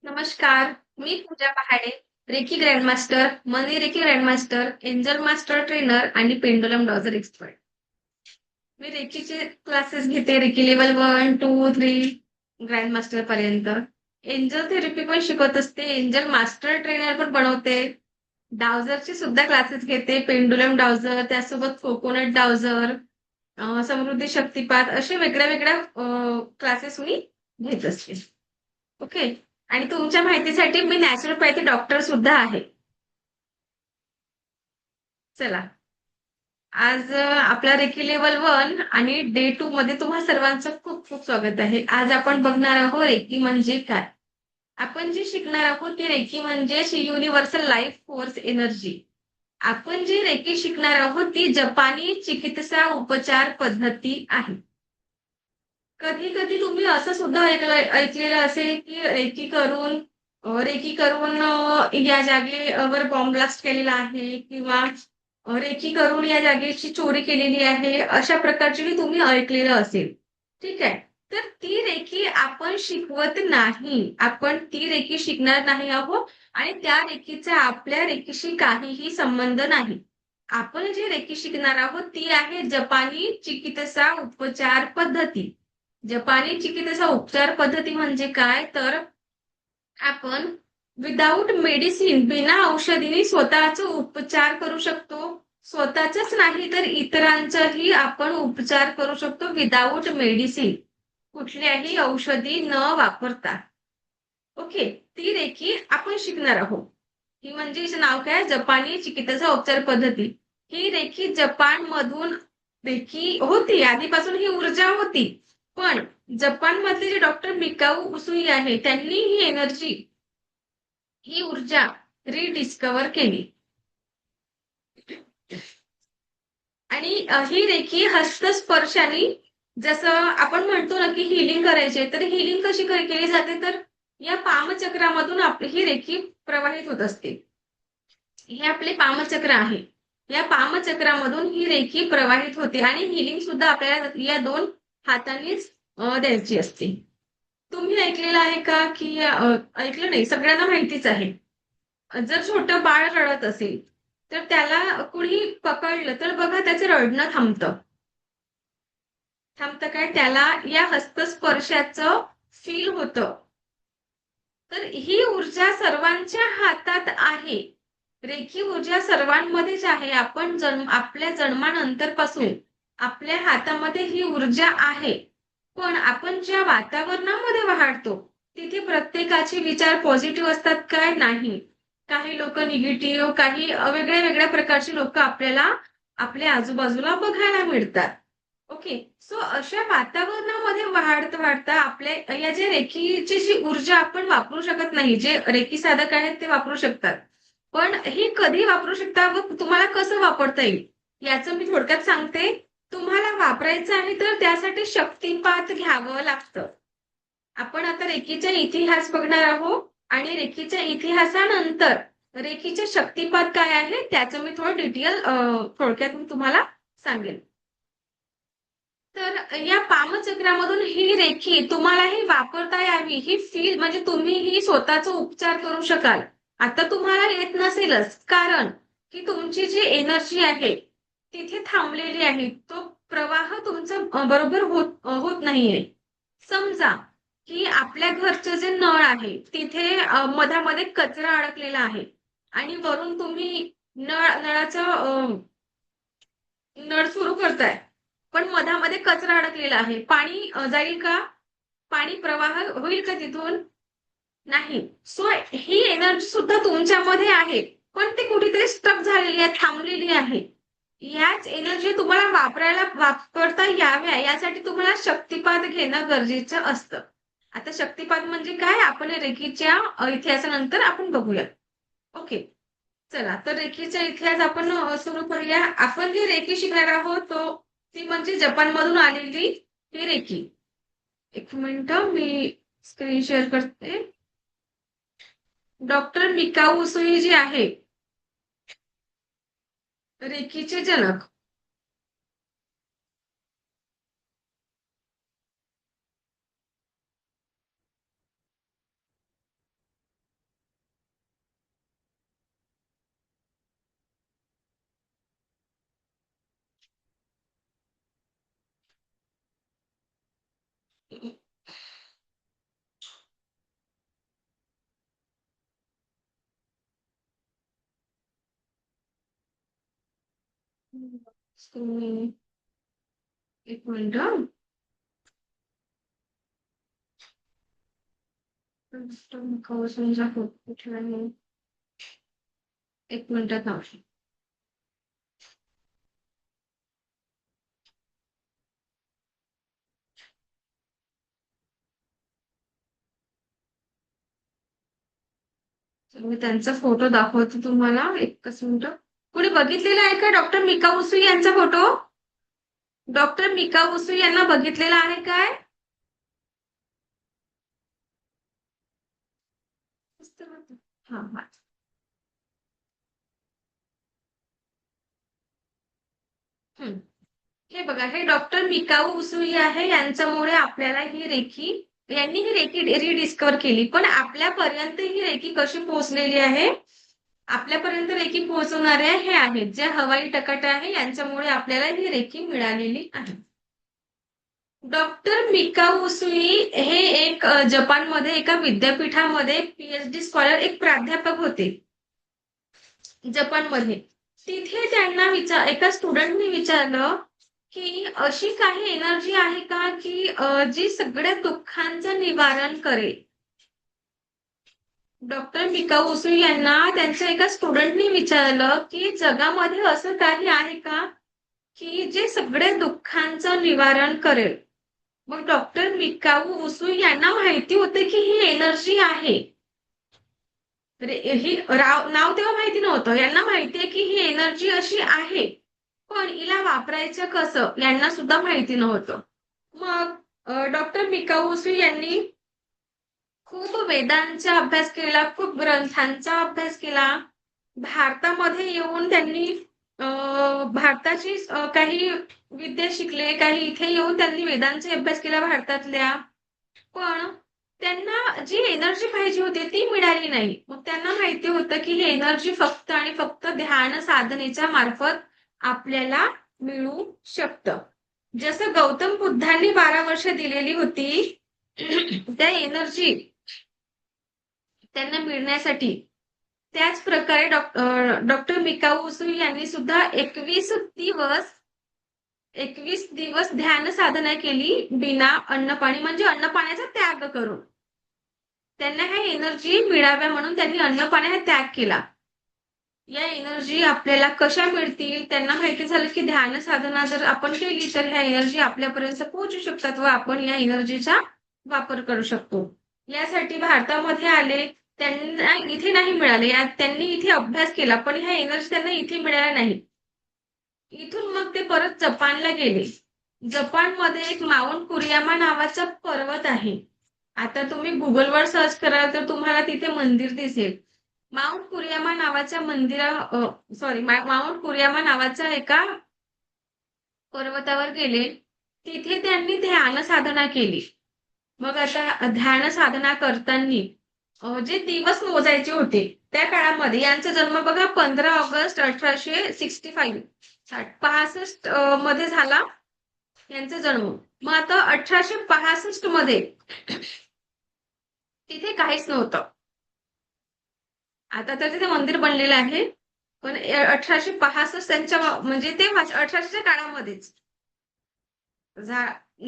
नमस्कार, मी Pooja Pahade, reiki grandmaster, money reiki grandmaster, angel master trainer आणि पेंडुलम डॉजर एक्सपर्ट. मी रेकीचे क्लासेस घेते, रेकी लेवल 1, 2, 3 ग्रँडमास्टर पर्यंत. एंजल थेरपी पण शिकवत असते, एंजल मास्टर ट्रेनर पण बनवते. डावझरचे सुद्धा क्लासेस घेते, पेंडुलम डावझर, त्यासोबत कोकोनट डावझर, समृद्धी शक्तिपात असे वेगळ्या वेगळ्या क्लासेस मी घेत असते. ओके. आणि तुमच्या माहितीसाठी मी नॅचरोपॅथी डॉक्टर सुद्धा आहे. चला, आज आपला रेकी लेवल 1 आणि डे 2 मध्ये तुम्हा सर्वांचं खूप खूप स्वागत आहे. आज आपण बघणार आहोत रेकी म्हणजे काय. आपण जे शिकणार आहोत ते रेकी म्हणजे युनिव्हर्सल लाईफ फोर्स एनर्जी. आपण जे रेकी शिकणार आहोत ती जपानी चिकित्सा उपचार पद्धती आहे. कधी कधी तुम्ही असं सुद्धा ऐकलेलं असेल की रेकी करून या जागेवर बॉम्ब ब्लास्ट केलेला आहे किंवा रेकी करून या जागेची चोरी केलेली आहे अशा प्रकारचे तुम्ही ऐकलेलं असेल. ठीक आहे. तर ती रेकी आपण शिकवत नाही. आपण ती रेकी शिकणार नाही आहोत आणि त्या रेकीचा आपल्या रेकीशी काहीही संबंध नाही. आपण जी रेकी शिकणार आहोत ती आहे जपानी चिकित्सा उपचार पद्धती. जपानी चिकित्सा उपचार पद्धती म्हणजे काय तर आपण विदाऊट मेडिसिन बिना औषधीने स्वतःचा उपचार करू शकतो. स्वतःचाच नाही तर इतरांचाही आपण उपचार करू शकतो विदाऊट मेडिसिन. कुठल्याही औषधी न वापरता. ओके. ती रेकी आपण शिकणार आहोत. ही म्हणजे हिचं नाव काय जपानी चिकित्सा उपचार पद्धती. ही रेकी जपान मधून रेकी होती आधीपासून ही ऊर्जा होती. पण जपान मधले जे डॉक्टर मिकाऊ उसुई आहे त्यांनी ही एनर्जी ही ऊर्जा रिडिस्कवर केली. आणि ही रेखी हस्तस्पर्शाने जसं आपण म्हणतो ना की हिलिंग करायचे तर हिलिंग कशी केली जाते तर या पामचक्रामधून आपली ही रेखी प्रवाहित होत असते. हे आपले पामचक्र आहे. या पामचक्रामधून ही रेखी प्रवाहित होते आणि हिलिंग सुद्धा आपल्याला या दोन हातांनीच द्यायची असते. तुम्ही ऐकलेलं आहे का की ऐकलं नाही सगळ्यांना माहितीच आहे. जर छोटं बाळ रडत असेल तर त्याला कुणी पकडलं तर बघा त्याचं रडणं थांबतं. थांबतं काय त्याला या हस्तस्पर्शाचं फील होतं. तर ही ऊर्जा सर्वांच्या हातात आहे. रेखी ऊर्जा सर्वांमध्येच आहे. आपण आपल्या जन्मानंतर पासून आपल्या हातामध्ये ही ऊर्जा आहे. पण आपण ज्या वातावरणामध्ये वाढतो तिथे प्रत्येकाचे विचार पॉझिटिव्ह असतात काय नाही. काही लोक निगेटिव्ह काही वेगळ्या वेगळ्या प्रकारची लोक आपल्याला आपल्या आजूबाजूला बघायला मिळतात. ओके. सो अशा वातावरणामध्ये वाढता वाढता आपल्या या जे रेखीची जी ऊर्जा आपण वापरू शकत नाही जे रेखी साधक आहेत ते वापरू शकतात. पण ही कधी वापरू शकता व तुम्हाला कसं वापरता येईल याचं मी थोडक्यात सांगते. तुम्हाला वापरायचं आहे तर त्यासाठी शक्तिपात घ्यावं लागतं. आपण आता रेकीचा इतिहास बघणार आहोत आणि रेकीच्या इतिहासानंतर रेकीचे शक्तिपात काय आहे त्याचं मी थोडं डिटेल थोडक्यात मी तुम्हाला सांगेन. तर या पामचक्रामधून ही रेखी तुम्हालाही वापरता यावी ही फील म्हणजे तुम्ही ही स्वतःचा उपचार करू शकाल. आता तुम्हाला येत नसेलच कारण की तुमची जी एनर्जी आहे तिथे थांबलेली आहे. तो प्रवाह तुमचा बरोबर होत नाहीये. समजा की आपल्या घरचं जे नळ आहे तिथे मधामध्ये कचरा अडकलेला आहे आणि वरून तुम्ही नळाचं नळ सुरू करताय. पण मधामध्ये कचरा अडकलेला आहे. पाणी जाईल का? पाणी प्रवाह होईल का तिथून? नाही. सो ही एनर्जी सुद्धा तुमच्यामध्ये आहे. पण ती कुठेतरी स्टक झालेली आहे, थांबलेली आहे. याच एनर्जी तुम्हाला वापरता याव्या यासाठी तुम्हाला शक्तिपात घेणं गरजेचं असतं. आता शक्तिपात म्हणजे काय आपण रेकीच्या इतिहासानंतर आपण बघूया. ओके. चला तर रेकीचा इतिहास आपण सुरू करूया. आपण जी रेकी शिकणार आहोत ती म्हणजे जपानमधून आलेली ही रेकी. एक मिनिट मी स्क्रीन शेअर करते. डॉक्टर मिकाऊ उसुई जी आहे रेकीचे जनक. तुम्ही एक मिनिट हं. कवचांचा फोटो कुठे आहे? एक मिनिटात थांबा. तर मी त्यांचा फोटो दाखवते तुम्हाला एकच मिनिट. कुणी बघितलेला आहे का डॉक्टर मिका मुसू यांचा फोटो? डॉक्टर मिका मुसू यांना बघितलेला आहे काय? हा हा. हम्म. हे बघा, हे डॉक्टर मिकाऊ उसुई आहे. यांच्यामुळे आपल्याला ही रेकी, यांनी ही रेकी रिडिस्कवर केली. पण आपल्यापर्यंत ही रेकी कशी पोहोचलेली आहे? आपल्यापर्यंत रेकी पोहोचवणारे हे आहेत जे हवाई टकाटे आहे, यांच्यामुळे आपल्याला ही रेकी मिळालेली आहे. डॉक्टर मिकाऊ उसुई हे एक जपानमध्ये एका विद्यापीठामध्ये पीएचडी स्कॉलर, एक प्राध्यापक होते जपानमध्ये. तिथे त्यांना एका स्टुडंटने विचारलं की अशी काही एनर्जी आहे का की जी सगळ्या दुःखांचं निवारण करेल. डॉक्टर मिकाऊ उसुई यांना त्यांच्या एका स्टुडंटने विचारलं की जगामध्ये असं काही आहे का की जे सगळ्या दुःखांचं निवारण करेल. मग डॉक्टर मिकाऊ उसुई यांना माहिती होते की ही एनर्जी आहे. तर ही नाव तेव्हा माहिती नव्हतं. यांना माहितीये की ही एनर्जी अशी आहे, पण हिला वापरायचं कसं यांना सुद्धा माहिती नव्हतं. मग डॉक्टर मिकाऊ उसुई यांनी खूप वेदांचा अभ्यास केला, खूप ग्रंथांचा अभ्यास केला. भारतामध्ये येऊन त्यांनी भारताची काही विद्या शिकले, काही इथे येऊन त्यांनी वेदांचा अभ्यास केला भारतातल्या. पण त्यांना जी एनर्जी पाहिजे होती ती मिळाली नाही. मग त्यांना माहिती होतं की ही एनर्जी फक्त आणि फक्त ध्यान साधनेच्या मार्फत आपल्याला मिळू शकतं. जसं गौतम बुद्धांनी 12 वर्ष दिलेली होती, त्या एनर्जी त्यांना मिळण्यासाठी, त्याच प्रकारे डॉक्टर मिकाऊ उसुई यांनी सुद्धा 21 दिवस ध्यान साधना केली बिना अन्न पाणी, म्हणजे अन्न पाण्याचा त्याग करून. त्यांना ह्या एनर्जी मिळाव्या म्हणून त्यांनी अन्न पाण्याचा त्याग केला. या एनर्जी आपल्याला कशा मिळतील? त्यांना माहिती झालं की ध्यान साधना जर आपण केली तर ह्या एनर्जी आपल्यापर्यंत पोहोचू शकतात व आपण या एनर्जीचा वापर करू शकतो. यासाठी भारतामध्ये आले. त्यांना इथे नाही मिळाले, त्यांनी इथे अभ्यास केला, पण ह्या एनर्जी त्यांना इथे मिळाल्या नाही. इथून मग ते परत जपानला गेले. जपानमध्ये एक माउंट कुरियामा नावाचा पर्वत आहे. आता तुम्ही गुगलवर सर्च कराल तर तुम्हाला तिथे मंदिर दिसेल. माउंट कुरियामा नावाच्या माउंट कुरियामा नावाच्या एका पर्वतावर गेले. तिथे त्यांनी ध्यान साधना केली. मग आता ध्यान साधना करताना जे दिवस मोजायचे होते त्या काळामध्ये, यांचा जन्म बघा 15 ऑगस्ट 1865 मध्ये झाला यांचा जन्म. मग आता 1865 मध्ये तिथे काहीच नव्हतं. आता तर तिथे मंदिर बनलेलं आहे, पण 1865 त्यांच्या म्हणजे ते 1800च्या काळामध्येच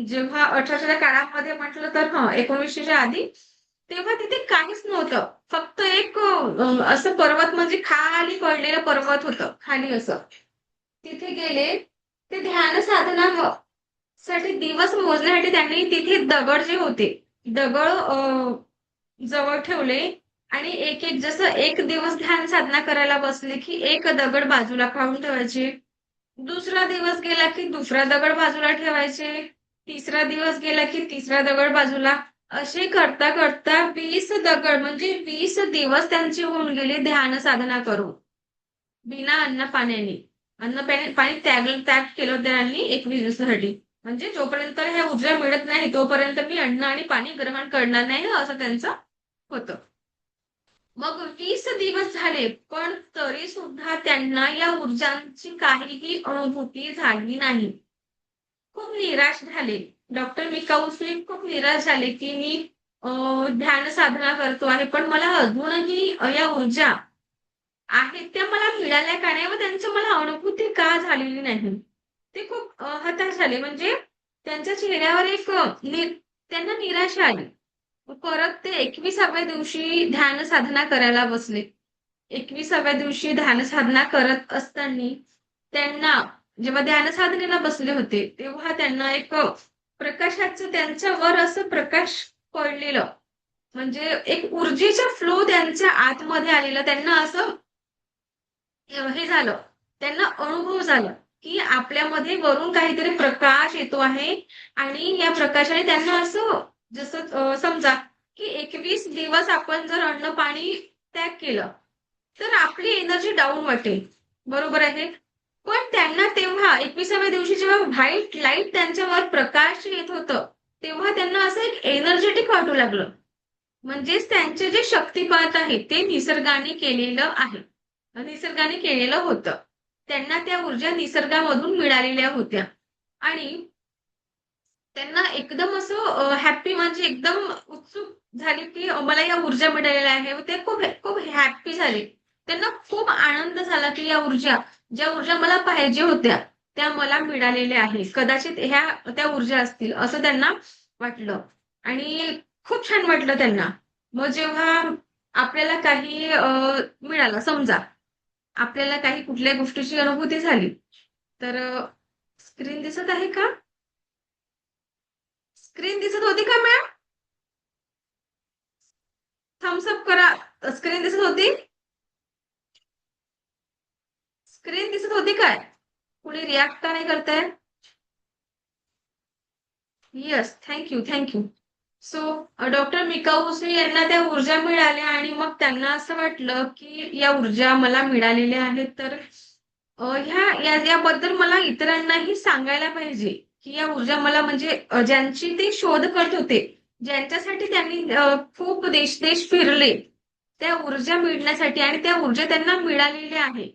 जेव्हा 1800च्या काळामध्ये म्हटलं तर 1900च्या आधी, तेव्हा तिथे काहीच नव्हतं. फक्त एक असं पर्वत, म्हणजे खाली पडलेलं पर्वत होतं खाली असं. तिथे गेले. ते ध्यान साधना साठी दिवस मोजण्यासाठी त्यांनी तिथे दगड जे होते, दगड जवळ ठेवले आणि एक एक, जसं एक दिवस ध्यान साधना करायला बसले की एक दगड बाजूला काढून ठेवायचे. दुसरा दिवस गेला की दुसरा दगड बाजूला ठेवायचे. तिसरा दिवस गेला की तिसरा दगड बाजूला. असे करता करता 20 दगड, म्हणजे 20 दिवस त्यांचे होऊन गेले ध्यान साधना करून बिना अन्न पाण्याने. पाणी त्याग केलं त्यांनी 21 दिवसासाठी. म्हणजे जोपर्यंत ह्या ऊर्जा मिळत नाही तोपर्यंत मी अन्न आणि पाणी ग्रहण करणार नाही, असं त्यांचं होतं. मग 20 दिवस झाले, पण तरी सुद्धा त्यांना या ऊर्जांची काहीही अनुभूती झाली नाही. खूप निराश झाले. डॉक्टर मिकाऊसी खूप निराश झाले की मी ध्यान साधना करतो आहे, पण मला अजूनही या ऊर्जा आहेत त्या मला मिळाल्या का नाही व त्यांचं मला अनुभूती का झालेली नाही. ते खूप हताश झाले. म्हणजे त्यांच्या चेहऱ्यावर एक त्यांना निराशा आली. परत ते 21व्या दिवशी ध्यान साधना करायला बसले. 21व्या दिवशी ध्यान साधना करत असताना त्यांना जेव्हा ध्यान साधनेला बसले होते, तेव्हा त्यांना एक प्रकाशाचं त्यांच्यावर असं प्रकाश पडलेलं. म्हणजे एक ऊर्जेचा फ्लो त्यांच्या आतमध्ये आलेला. त्यांना असं हे झालं, त्यांना अनुभव झाला, की आपल्यामध्ये वरून काहीतरी प्रकाश येतो आहे आणि या प्रकाशाने त्यांना असं जसं समजा, की 21 दिवस आपण जर अन्न पाणी त्याग केलं, तर आपली एनर्जी डाऊन वाटेल. बरोबर आहे. पण त्यांना तेव्हा 21व्या दिवशी जेव्हा व्हाईट लाईट त्यांच्यावर प्रकाश येत होतं, तेव्हा त्यांना असं एक एनर्जेटिक वाटू लागलं. म्हणजेच त्यांचे जे शक्तिपात आहे ते निसर्गाने केलेलं आहे. निसर्गाने केलेलं होतं. त्यांना त्या ऊर्जा निसर्गामधून मिळालेल्या होत्या आणि त्यांना एकदम असं हॅपी म्हणजे एकदम उत्सुक झाली, की मला या ऊर्जा मिळालेल्या आहे. ते खूप खूप हॅपी झाले. त्यांना खूप आनंद झाला, की या ऊर्जा, ज्या ऊर्जा मला पाहिजे होत्या, त्या मला मिळालेल्या आहे. कदाचित ह्या त्या ऊर्जा असतील असं त्यांना वाटलं आणि खूप छान वाटलं त्यांना. मग जेव्हा आपल्याला काही मिळालं समजा, आपल्याला काही कुठल्याही गोष्टीची अनुभूती झाली, तर स्क्रीन दिसत आहे का? स्क्रीन दिसत होती का मॅम? थम्स अप करा. स्क्रीन दिसत होती? स्क्रीन दिसत होती काय? कुणी रिॲक्ट का नाही करताय? Yes, thank thank you. So doctor Mikao Usui यांना त्या ऊर्जा मिळाल्या आणि मग त्यांना असं वाटलं, की या ऊर्जा मला मिळालेल्या आहेत, तर याबद्दल मला इतरांनाही सांगायला पाहिजे, की या ऊर्जा मला म्हणजे ज्यांची ते शोध करत होते, ज्यांच्यासाठी त्यांनी खूप देश-देश फिरले, त्या ऊर्जा मिळण्यासाठी आणि त्या ऊर्जा त्यांना मिळालेल्या आहे.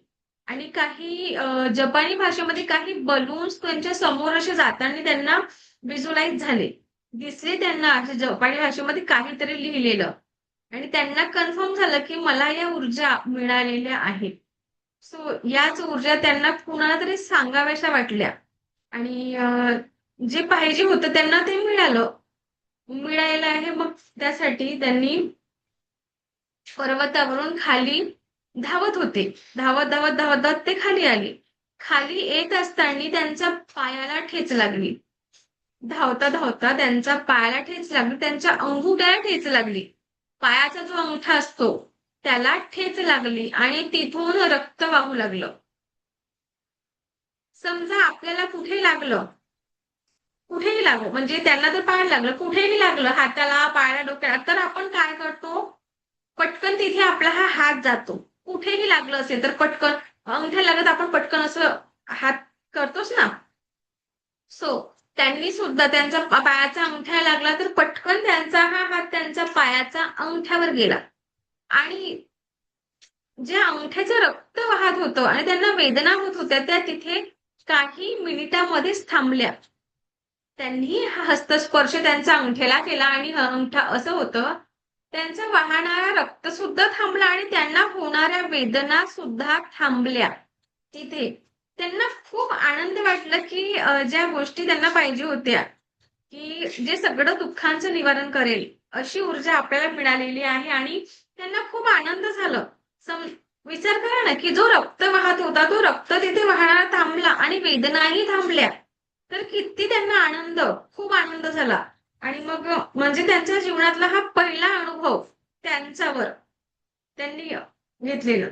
आणि काही जपानी भाषेमध्ये काही बलून्स त्यांच्या समोर असे जाताना त्यांना व्हिज्युअलाइज झाले. दिसले त्यांना असे जपानी भाषेमध्ये काहीतरी लिहिलेलं आणि त्यांना कन्फर्म झालं, की मला या ऊर्जा मिळालेल्या आहेत. सो याच ऊर्जा त्यांना कुणाला तरी सांगाव्याशा वाटल्या आणि जे पाहिजे होतं त्यांना ते मिळालं. मिळालेलं आहे. मग त्यासाठी त्यांनी पर्वतावरून खाली धावत होते. धावत, धावत, धावत, धावत ते खाली आले. खाली येत असताना त्यांच्या पायाला ठेच लागली. धावता, धावता त्यांच्या पायाला ठेच लागली. त्यांच्या अंगुठ्याला ठेच लागली. पायाचा जो अंगठा असतो, त्याला ठेच लागली आणि तिथून रक्त वाहू लागलं. समजा आपल्याला कुठे लागलं, कुठेही लागलं म्हणजे त्यांना जर पायाला लागलं, कुठेही लागलं, हाताला, पायाला, डोक्याला, तर आपण काय करतो? पटकन तिथे आपला हा हात जातो. कुठेही लागलं असेल तर पटकन अंगठ्याला लागत आपण पटकन असं हात करतोच ना. सो त्यांनी सुद्धा त्यांचा पायाचा अंगठा लागला तर पटकन त्यांचा हा हात त्यांच्या पायाच्या अंगठ्यावर गेला आणि जे अंगठ्याचं रक्त वाहत होतं आणि त्यांना वेदना होत होत्या त्या तिथे काही मिनिटांमध्येच थांबल्या. त्यांनी हा हस्तस्पर्श त्यांच्या अंगठ्याला केला आणि अंगठा असं होतं, त्यांचं वाहणारं रक्त सुद्धा थांबलं आणि त्यांना होणाऱ्या वेदना सुद्धा थांबल्या. तिथे त्यांना खूप आनंद वाटला, की ज्या गोष्टी त्यांना पाहिजे होत्या, की जे सगळं दुःखांचं निवारण करेल, अशी ऊर्जा आपल्याला मिळालेली आहे आणि त्यांना खूप आनंद झालं. विचार करा ना, की जो रक्त वाहत होता, तो रक्त तिथे वाहणारा थांबला आणि वेदनाही थांबल्या. तर किती त्यांना आनंद, खूप आनंद झाला. आणि मग म्हणजे त्यांच्या जीवनातला हा पहिला अनुभव त्यांच्यावर त्यांनी घेतलेलं.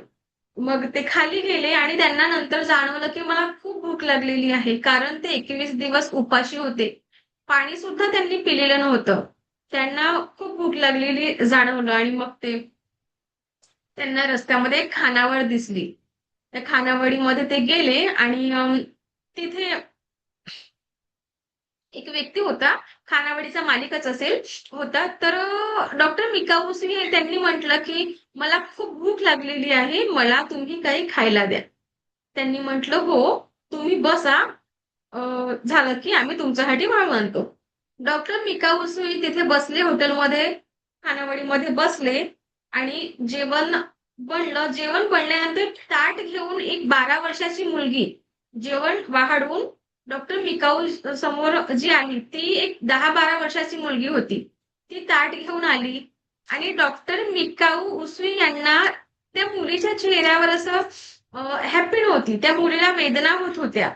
मग ते खाली गेले आणि त्यांना नंतर जाणवलं, की मला खूप भूक लागलेली आहे. कारण ते 21 दिवस उपाशी होते. पाणी सुद्धा त्यांनी पिलेलं नव्हतं. त्यांना खूप भूक लागलेली जाणवलं आणि मग ते त्यांना रस्त्यामध्ये एक खानावळ दिसली. त्या खानावळीमध्ये ते गेले आणि तिथे एक व्यक्ती होता, खानावळीचा मालिकच असेल होता. तर डॉक्टर मिकाऊसी त्यांनी म्हटलं, की "मला खूप भूक लागलेली आहे. मला तुम्ही काही खायला द्या." त्यांनी म्हटलं, "हो, तुम्ही बसा. अ, झालं की आम्ही तुमच्यासाठी वाळू आणतो." डॉक्टर मिकाऊसी तिथे बसले हॉटेलमध्ये, खानावळीमध्ये बसले आणि जेवण बनलं. जेवण बनल्यानंतर ताट घेऊन एक 12 वर्षाची मुलगी जेवण वाढवून डॉक्टर मिकाऊ समोर जी आली, ती एक 10-12 वर्षाची मुलगी होती. ती ताट घेऊन आली आणि डॉक्टर मिकाऊ उसवी यांना त्या मुलीच्या चेहऱ्यावर असं हॅपी नव्हती. त्या मुलीला वेदना होत होत्या.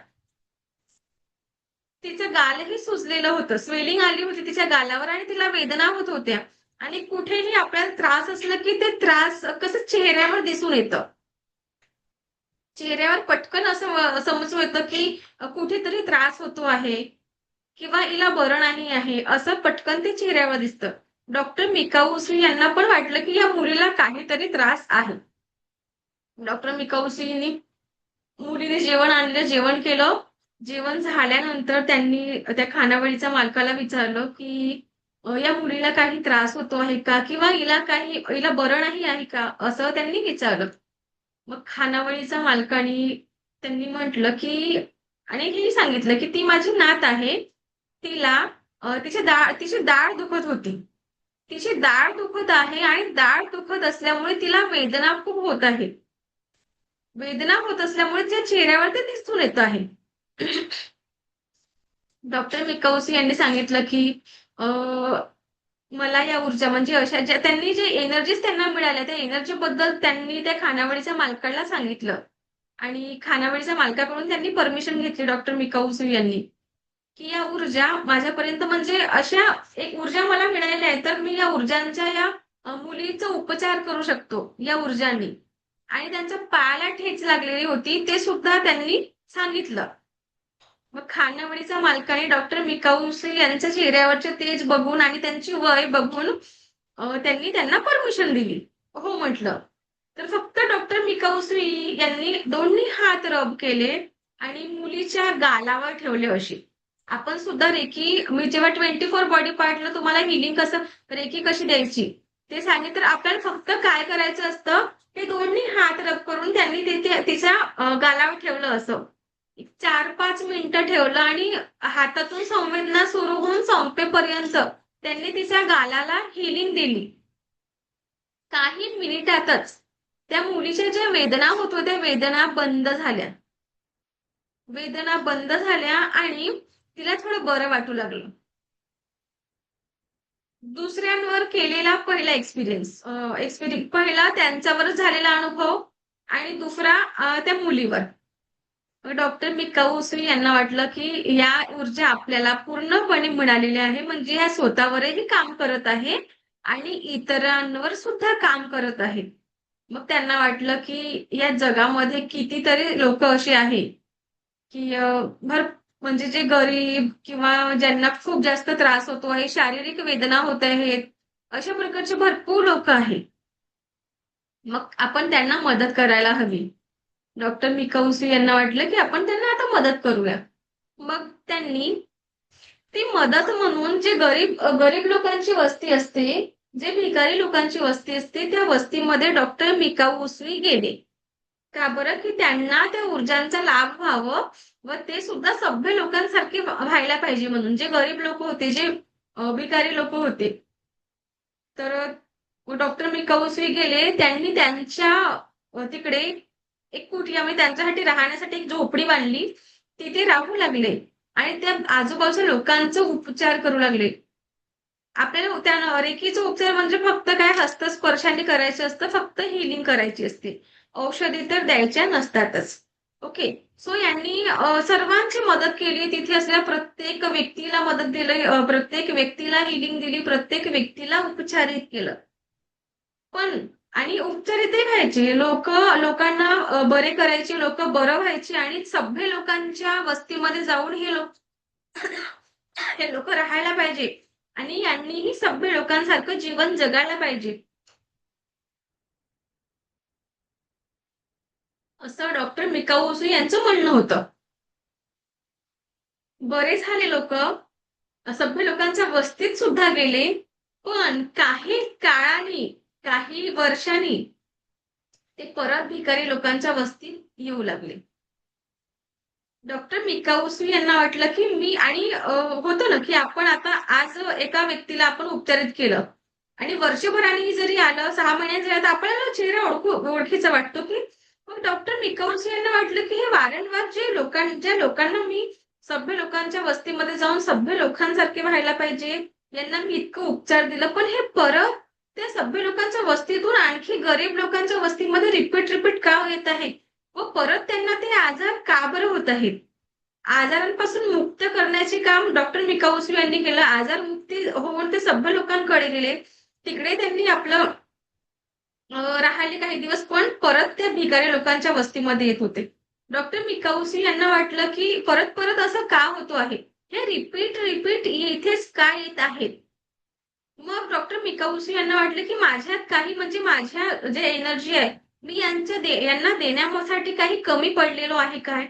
तिचं गालही सुजलेलं होतं. स्वेलिंग आली होती तिच्या गालावर आणि तिला वेदना होत होत्या. आणि कुठेही आपल्याला त्रास असला की ते त्रास कसं चेहऱ्यावर दिसून येतं. चेहऱ्यावर पटकन असं समजून येतं की कुठेतरी त्रास होतो आहे किंवा हिला बरं नाही आहे असं पटकन ते चेहऱ्यावर दिसतं. डॉक्टर मिकाऊसी यांना पण वाटलं की या मुलीला काहीतरी त्रास आहे. डॉक्टर मिकाऊसींनी मुलीने जेवण आणलं, जेवण केलं. जेवण झाल्यानंतर त्यांनी त्या खानावळीच्या मालकाला विचारलं की या मुलीला काही त्रास होतो आहे का किंवा हिला बरं नाही आहे का असं त्यांनी विचारलं. मग खानावळीच्या मालकाने त्यांनी म्हटलं की आणि हेही सांगितलं की ती माझी नात आहे. तिला तिची दाढ दुखत होती. तिची दाढ दुखत आहे आणि दाढ दुखत असल्यामुळे तिला वेदना खूप होत आहे. वेदना होत असल्यामुळे तिच्या चेहऱ्यावर ते दिसून येत आहे. डॉक्टर मिकाउसी यांनी सांगितलं की मला या ऊर्जा म्हणजे अशा ज्या त्यांनी जे एनर्जीज त्यांना मिळाल्या त्या एनर्जी बद्दल त्यांनी त्या खानावळीच्या मालकाला सांगितलं. आणि खानावळीच्या मालकाकडून त्यांनी परमिशन घेतली डॉक्टर मिकाउसू यांनी की या ऊर्जा माझ्यापर्यंत म्हणजे अशा एक ऊर्जा मला मिळाल्या आहे तर मी या ऊर्जांच्या या मुलीचा उपचार करू शकतो या ऊर्जांनी. आणि त्यांच्या पायाला ठेच लागलेली होती ते सुद्धा त्यांनी सांगितलं. मग खानावळीच्या मालकाने डॉक्टर मिकाऊसे यांच्या चेहऱ्यावरचे तेज बघून आणि त्यांची वय बघून त्यांनी त्यांना परमिशन दिली. हो म्हटलं. तर फक्त डॉक्टर मिकाऊसी यांनी दोन्ही हात रब केले आणि मुलीच्या गालावर ठेवले अशी. आपण सुद्धा रेकी मी जेव्हा 24 बॉडी पार्टला तुम्हाला हिलिंग कसं रेकी कशी द्यायची ते सांगितलं तर आपल्याला फक्त काय करायचं असतं ते दोन्ही हात रब करून त्यांनी तिच्या गालावर ठेवलं असं. 4-5 मिनिटं ठेवलं आणि हातातून संवेदना सुरू होऊन संपेपर्यंत त्यांनी तिच्या गालाला हिलिंग दिली. काही मिनिटातच त्या मुलीच्या ज्या वेदना होत होत्या वेदना बंद झाल्या. वेदना बंद झाल्या आणि तिला थोडं बरं वाटू लागलं. दुसऱ्यांवर केलेला पहिला पहिला त्यांच्यावरच झालेला अनुभव आणि दुसरा त्या मुलीवर. डॉक्टर मिकाऊसी यांना वाटलं की या ऊर्जा आपल्याला पूर्णपणे मिळालेल्या आहे म्हणजे या स्वतःवरही काम करत आहे आणि इतरांवर सुद्धा काम करत आहे. मग त्यांना वाटलं की या जगामध्ये कितीतरी लोक असे आहे की म्हणजे जे गरीब किंवा ज्यांना खूप जास्त त्रास होतो आहे, शारीरिक वेदना होत आहेत, अशा प्रकारचे भरपूर लोक आहेत. मग आपण त्यांना मदत करायला हवी. डॉक्टर मिकाऊसी यांना वाटलं की आपण त्यांना आता मदत करूया. मग त्यांनी ती मदत म्हणून जे गरीब लोकांची वस्ती असते, जे भिकारी लोकांची वस्ती असते, त्या वस्तीमध्ये डॉक्टर मिकाऊसी गेले. का बरं की त्यांना त्या ऊर्जांचा लाभ व्हावं व ते सुद्धा सभ्य लोकांसारखे व्हायला पाहिजे म्हणून. जे गरीब लोक होते, जे भिकारी लोक होते. तर डॉक्टर मिकाऊसी गेले. त्यांनी त्यांच्या तिकडे एक कुटिया म्हणजे त्यांच्यासाठी राहण्यासाठी एक झोपडी बांधली. तिथे राहू लागले आणि त्या आजूबाजूच्या लोकांचा उपचार करू लागले. आपल्याला त्या रेकीचा उपचार म्हणजे फक्त काय हस्तस्पर्शाने करायचं असतं, फक्त हिलिंग करायची असते. औषधी तर द्यायच्या नसतातच. ओके. सो यांनी सर्वांची मदत केली. तिथे असलेल्या प्रत्येक व्यक्तीला मदत दिली, प्रत्येक व्यक्तीला हिलिंग दिली, प्रत्येक व्यक्तीला उपचारित केलं. पण आणि उपचारितही व्हायचे. लोकांना बरे करायचे, लोक बरं व्हायचे आणि सभ्य लोकांच्या वस्तीमध्ये जाऊन हे लोक राहायला पाहिजे आणि यांनीही सभ्य लोकांसारखं जीवन जगायला पाहिजे. असं डॉक्टर मिकाऊसू यांचं म्हणणं होतं. बरे झाले लोक, सभ्य लोकांच्या वस्तीत सुद्धा गेले, पण काही काळाने, काही वर्षांनी ते परत भिकारी लोकांच्या वस्तीत येऊ लागले. डॉक्टर मिकाऊसू यांना वाटलं की मी आणि होतं ना की आपण आता आज एका व्यक्तीला आपण उपचारित केलं आणि वर्षभराने जरी आलं, 6 महिन्यात जरी आलं, तर आपल्याला चेहरा ओळखीचा वाटतो की. मग डॉक्टर मिकाऊसी यांना वाटलं की हे वारंवार ज्या लोकांना मी सभ्य लोकांच्या वस्तीमध्ये जाऊन सभ्य लोकांसारखे व्हायला पाहिजे, यांना मी इतकं उपचार दिलं, पण हे परत त्या सभ्य लोकांच्या वस्तीतून आणखी गरीब लोकांच्या वस्तीमध्ये रिपीट रिपीट का येत आहे, व परत त्यांना ते आजार का बरं होत आहेत. आजारांपासून मुक्त करण्याचे काम डॉक्टर मिकाऊसी यांनी केलं. आजार मुक्ती होऊन ते सभ्य लोकांकडे गेले. तिकडे त्यांनी आपलं राहिले काही दिवस, पण परत त्या भिकारी लोकांच्या वस्तीमध्ये येत होते. डॉक्टर मिकाऊसी यांना वाटलं की परत परत असं का होतो आहे, हे रिपीट रिपीट इथेच का येत आहेत. मग डॉक्टर मिकाऊसी यांना वाटलं की माझ्यात काही म्हणजे माझ्या जे एनर्जी आहे, मी यांना देण्यासाठी काही कमी पडलेलो आहे काय,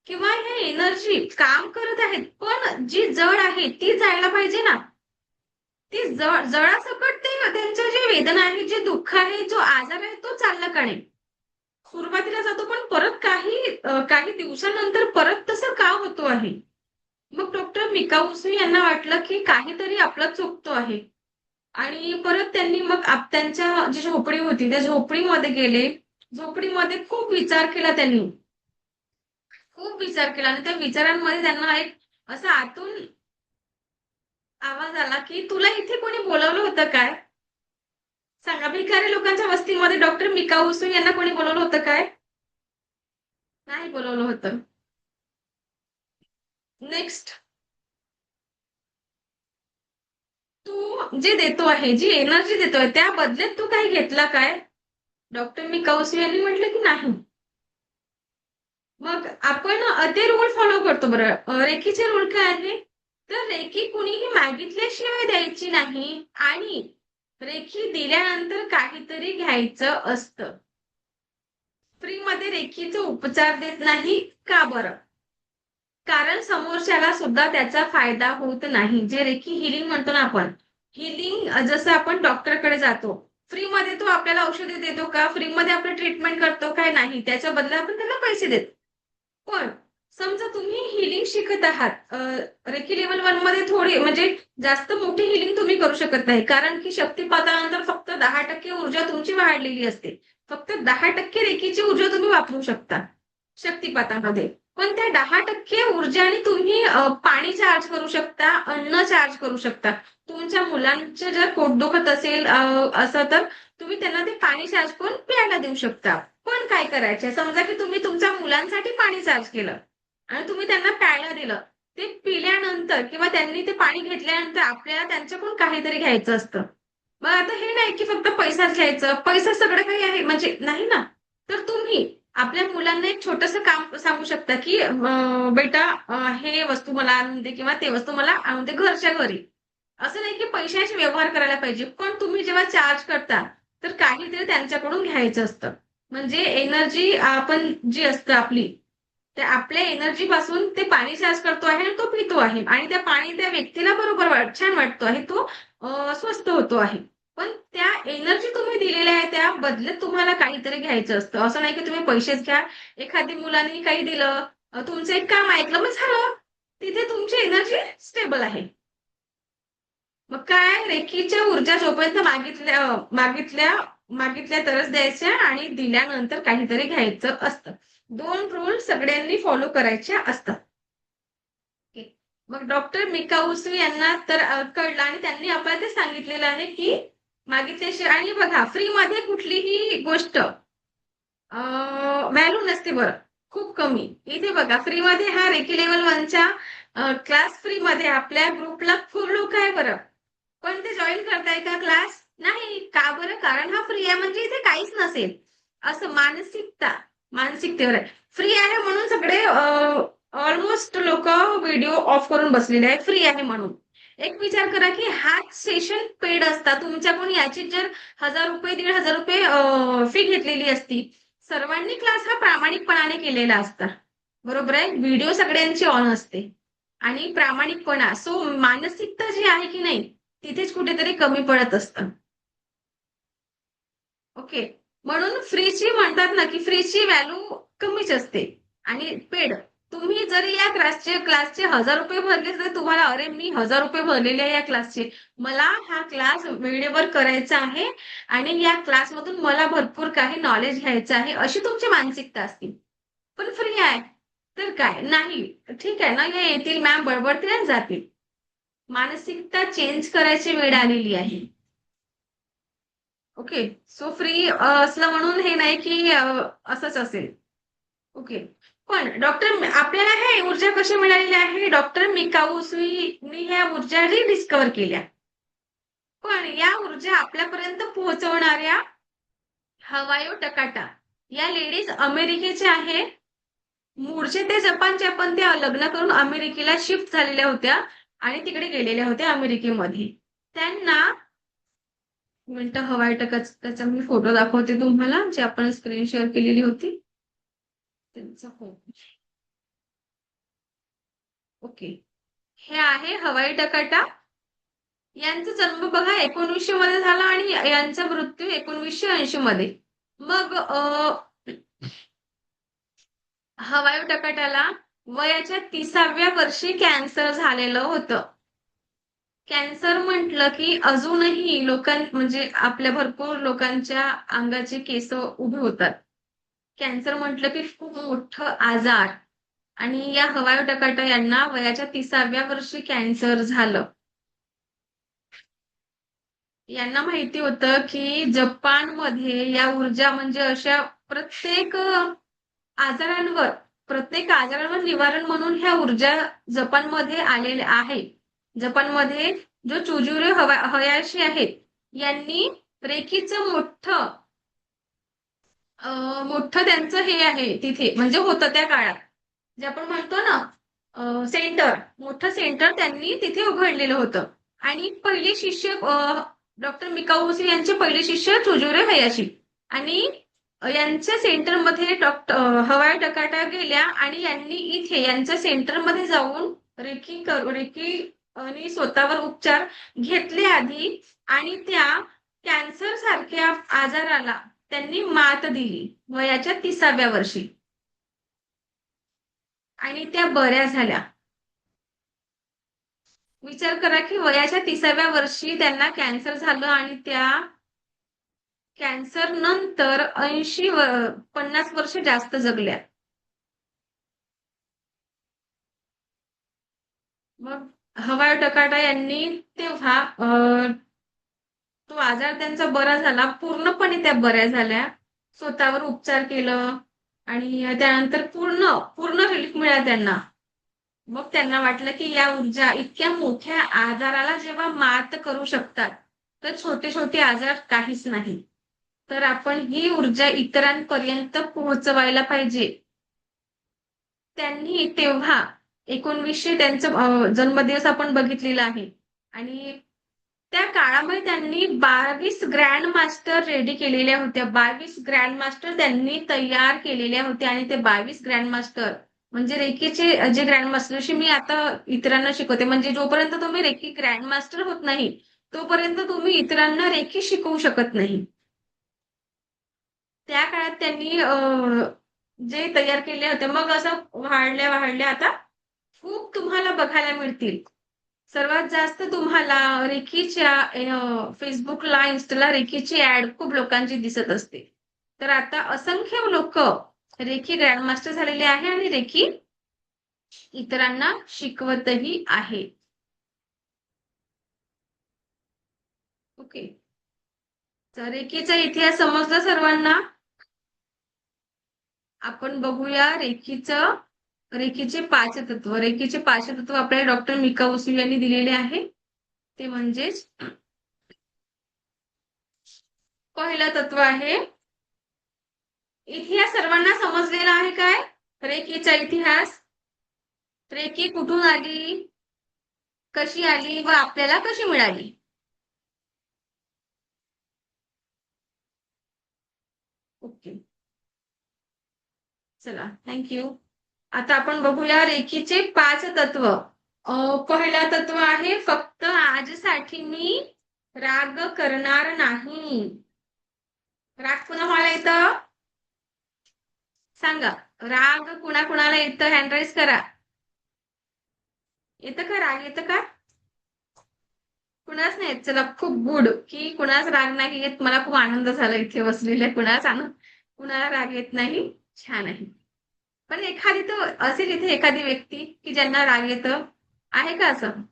किंवा हे एनर्जी काम करत आहेत, पण जी जड आहे ती जायला पाहिजे ना. ती जळासकट ते त्यांच्या जे वेदना आहे, जे दुःख आहे, जो आजार आहे, तो चालला का नाही. सुरुवातीला जातो, पण परत काही दिवसानंतर परत तसं का होतो आहे. मग डॉक्टर मिकाऊसी यांना वाटलं की काहीतरी आपलं चुकतो आहे. आणि परत त्यांनी मग त्यांच्या जी झोपडी होती त्या झोपडीमध्ये गेले. झोपडीमध्ये खूप विचार केला त्यांनी. खूप विचार केला आणि त्या विचारांमध्ये त्यांना एक असा आतून आवाज आला की तुला इथे कोणी बोलावलं होतं काय? सांगा, भिकारी लोकांच्या वस्तीमध्ये डॉक्टर मिकाऊसू यांना कोणी बोलवलं होतं काय? नाही बोलवलं होतं. नेक्स्ट, तू जे देतो आहे, जी एनर्जी देतोय, त्या बदल्यात तू काही घेतला काय? डॉक्टर मिकाऊसू यांनी म्हटलं की नाही. मग आपण ते रूल फॉलो करतो बरं. रेकीचे रूल काय आहे? तर रेकी कुणीही मागितल्याशिवाय द्यायची नाही, आणि रेकी दिल्यानंतर काहीतरी घ्यायचं असतं. फ्रीमध्ये रेकीचे उपचार देत नाही का बरं? कारण समोरच्याला सुद्धा त्याचा फायदा होत नाही. जे रेकी हिलिंग म्हणतो ना आपण, हिलिंग जसं आपण डॉक्टरकडे जातो, फ्रीमध्ये तो आपल्याला औषधी देतो का? फ्रीमध्ये आपलं ट्रीटमेंट करतो काय? नाही. त्याच्या बदल्यात आपण त्याला पैसे देतो. पण समजा तुम्ही हिलिंग शिकत आहात, रेकी लेवल 1 मध्ये थोडी म्हणजे जास्त मोठी हिलिंग तुम्ही करू शकत नाही, कारण की शक्तिपातानंतर फक्त 10% ऊर्जा तुमची वाढलेली असते. फक्त 10% रेकीची ऊर्जा तुम्ही वापरू शकता शक्तिपातामध्ये. पण त्या 10% ऊर्जाने तुम्ही पाणी चार्ज करू शकता, अन्न चार्ज करू शकता. तुमच्या मुलांचं जर पोट दुखत असेल असं, तर तुम्ही त्यांना ते पाणी चार्ज करून प्यायला देऊ शकता. पण काय करायचंय, समजा की तुम्ही तुमच्या मुलांसाठी पाणी चार्ज केलं आणि तुम्ही त्यांना प्यायला दिलं. ते पिल्यानंतर किंवा त्यांनी ते पाणी घेतल्यानंतर आपल्याला त्यांच्याकडून काहीतरी घ्यायचं असतं. मग आता हे नाही की फक्त पैसाच घ्यायचं, पैसा सगळं काही आहे म्हणजे नाही ना. तर तुम्ही आपल्या मुलांना एक छोटंसं काम सांगू शकता की बेटा, हे वस्तू मला आणून दे किंवा ते वस्तू मला आणून दे घरच्या घरी. असं नाही की पैशाचे व्यवहार करायला पाहिजे, पण तुम्ही जेव्हा चार्ज करता तर काहीतरी त्यांच्याकडून घ्यायचं असतं. म्हणजे एनर्जी आपण जी असतं आपली, त्या आपल्या एनर्जी पासून ते पाणी चार्ज करतो आहे आणि तो पितो आहे, आणि त्या पाणी त्या व्यक्तीला बरोबर छान वाटतो आहे, तो स्वस्थ होतो आहे. पण त्या एनर्जी तुम्ही दिलेल्या आहे त्या बदल्यात तुम्हाला काहीतरी घ्यायचं असतं. असं नाही की तुम्ही पैसेच घ्या. एखादी मुलांनी काही दिलं, तुमचं एक काम ऐकलं, मग झालं. तिथे तुमची एनर्जी स्टेबल आहे. मग काय, रेखीच्या ऊर्जा जोपर्यंत मागितल्या तरच द्यायच्या, आणि दिल्यानंतर काहीतरी घ्यायचं असतं. 2 रूल सगळ्यांनी फॉलो करायचे असतात. मग डॉक्टर मिकाउसू यांना तर कळलं, आणि त्यांनी आपल्याला ते सांगितलेलं आहे की मागितल्याशिवाय. आणि बघा, फ्रीमध्ये कुठलीही गोष्ट व्हॅल्यू नसते बरं, खूप कमी. इथे बघा, फ्रीमध्ये हा रेकी लेवल 1च्या क्लास फ्रीमध्ये आपल्या ग्रुपला फुल लोक आहे बरं. पण ते जॉईन करताय का क्लास? नाही. का बरं? कारण हा फ्री आहे म्हणजे इथे काहीच नसेल. असं मानसिकतेवर आहे. फ्री आहे म्हणून सगळे ऑलमोस्ट लोक व्हिडिओ ऑफ करून बसलेले आहे, फ्री आहे म्हणून. एक विचार करा की हाच सेशन पेड असता, तुमच्याकडून याची जर ₹1000 ₹1500 फी घेतलेली असती, सर्वांनी क्लास हा प्रामाणिकपणाने केलेला असता. बरोबर आहे? व्हिडिओ सगळ्यांची ऑन असते आणि प्रामाणिकपणा, सो मानसिकता जी आहे की नाही, तिथेच कुठेतरी कमी पडत असतं. ओके. म्हणून फ्रीची म्हणतात ना, की फ्रीची व्हॅल्यू कमीच असते आणि पेड तुम्ही जरी या क्लासचे 1,000 रुपये भरले तर तुम्हाला अरे मी 1,000 रुपये भरलेले आहे या क्लासचे, मला हा क्लास वेळेवर करायचा आहे आणि या क्लासमधून मला भरपूर काही नॉलेज घ्यायचं आहे, अशी तुमची मानसिकता असते. पण फ्री आहे तर काय नाही, ठीक आहे ना, या येतील मॅम बडबडतील आणि जातील. मानसिकता चेंज करायची वेळ आलेली आहे. ओके. सो फ्री असलं म्हणून हे नाही की असंच असेल. ओके. पण डॉक्टर आपल्याला ह्या ऊर्जा कशा मिळालेल्या आहे, डॉक्टर मिकाऊसींनी ह्या ऊर्जा डिस्कवर केल्या. पण या ऊर्जा आपल्यापर्यंत पोहोचवणाऱ्या हवायो टकाटा या लेडीज अमेरिकेच्या आहे. मूळचे ते जपानच्या, पण त्या लग्न करून अमेरिकेला शिफ्ट झालेल्या होत्या आणि तिकडे गेलेल्या होत्या अमेरिकेमध्ये. त्यांना मिनिटं हवाई टकाचा मी फोटो दाखवते तुम्हाला, जे आपण स्क्रीन शेअर केलेली होती त्यांचा फोटो. ओके. हे आहे हवाई टकाटा. यांचा जन्म बघा 1900 मध्ये झाला आणि यांचा मृत्यू 1980 मध्ये. मग हवाई टकाटाला वयाच्या 30व्या वर्षी कॅन्सर झालेलं होतं. कॅन्सर म्हटलं की अजूनही म्हणजे आपल्या भरपूर लोकांच्या अंगाचे केस उभे होतात. कॅन्सर म्हटलं की खूप मोठं आजार. आणि या हवाई टकाटा यांना वयाच्या 30व्या वर्षी कॅन्सर झालं. यांना माहिती होतं की जपानमध्ये या ऊर्जा म्हणजे अशा आजारांवर प्रत्येक आजारावर निवारण म्हणून ह्या ऊर्जा जपानमध्ये आलेल्या आहे. जपानमध्ये जो चुजुरे हयाशी आहेत यांनी रेकीचं मोठं त्यांचं हे आहे तिथे, म्हणजे होतं त्या काळात, जे आपण म्हणतो ना सेंटर, मोठं सेंटर त्यांनी तिथे उघडलेलं होतं. आणि पहिले शिष्य डॉक्टर मिकाऊसी यांचे पहिले शिष्य चुजुरे हयाशी. आणि यांच्या सेंटरमध्ये डॉक्टर हवाई टकाटा गेल्या आणि यांनी इथे यांच्या सेंटरमध्ये जाऊन रेकी आणि स्वतःवर उपचार घेतले आधी. आणि त्या कॅन्सर सारख्या आजाराला त्यांनी मात दिली वयाच्या 30व्या वर्षी आणि त्या बऱ्या झाल्या. विचार करा की वयाच्या 30व्या वर्षी त्यांना कॅन्सर झालं आणि त्या कॅन्सर नंतर 50 वर्ष जास्त जगल्या. मग हवाई टकाटा यांनी तेव्हा तो आजार त्यांचा बरा झाला, पूर्णपणे त्या बऱ्या झाल्या, स्वतःवर उपचार केलं आणि त्यानंतर पूर्ण पूर्ण रिलीफ मिळाला त्यांना. मग त्यांना वाटलं की या ऊर्जा इतक्या मोठ्या आजाराला जेव्हा मात करू शकतात तर छोटे छोटे आजार काहीच नाही. तर आपण ही ऊर्जा इतरांपर्यंत पोहोचवायला पाहिजे. त्यांनी तेव्हा 1900 त्यांचा जन्मदिवस आपण बघितलेला आहे. आणि त्या काळामध्ये त्यांनी 22 ग्रँड मास्टर रेडी केलेल्या होत्या. 22 ग्रँड मास्टर त्यांनी तयार केलेल्या होत्या आणि ते 22 ग्रँड मास्टर म्हणजे रेकीचे जे ग्रँड मास्टर, जशी मी आता इतरांना शिकवते, म्हणजे जोपर्यंत तुम्ही रेकी ग्रँड मास्टर होत नाही तोपर्यंत तुम्ही इतरांना रेकी शिकवू शकत नाही. त्या काळात त्यांनी जे तयार केले होते, मग असं वाढल्या वाढल्या आता खूप तुम्हाला बघायला मिळतील. सर्वात जास्त तुम्हाला रेकीच्या फेसबुकला, इन्स्टाला रेकीची ऍड खूप लोकांची दिसत असते. तर आता असंख्य लोक रेकी ग्रँडमास्टर झालेले आहे आणि रेकी इतरांना शिकवतही आहे. ओके. तर रेकीचा इतिहास समजला सर्वांना. आपण बघूया रेकीचे 5 तत्व. रेकीचे 5 तत्व आपल्याला डॉक्टर मिका उसू यांनी दिलेले आहे. ते म्हणजेच पहिलं तत्व आहे इतिहास. सर्वांना समजलेला आहे काय? रेकीचा इतिहास. रेकी कुठून आली, कशी आली व आपल्याला कशी मिळाली. ओके. चला, थँक्यू. आता आपण बघूया रेकीचे 5 तत्व. पहिला तत्व आहे फक्त आजसाठी मी राग करणार नाही. राग पुन्हा मला येतं सांगा. राग कुणाकुणाला येतं हँड राईज करा. येतं का राग येतं का? कुणाच नाही येत. चला खूप गुड की कुणाच राग नाही येत. मला खूप आनंद झाला इथे बसलेल्या कुणाला राग येत नाही. छान आहे. पण एखादी तर असेल इथे एखादी व्यक्ती की ज्यांना राग येतं. आहे का असं?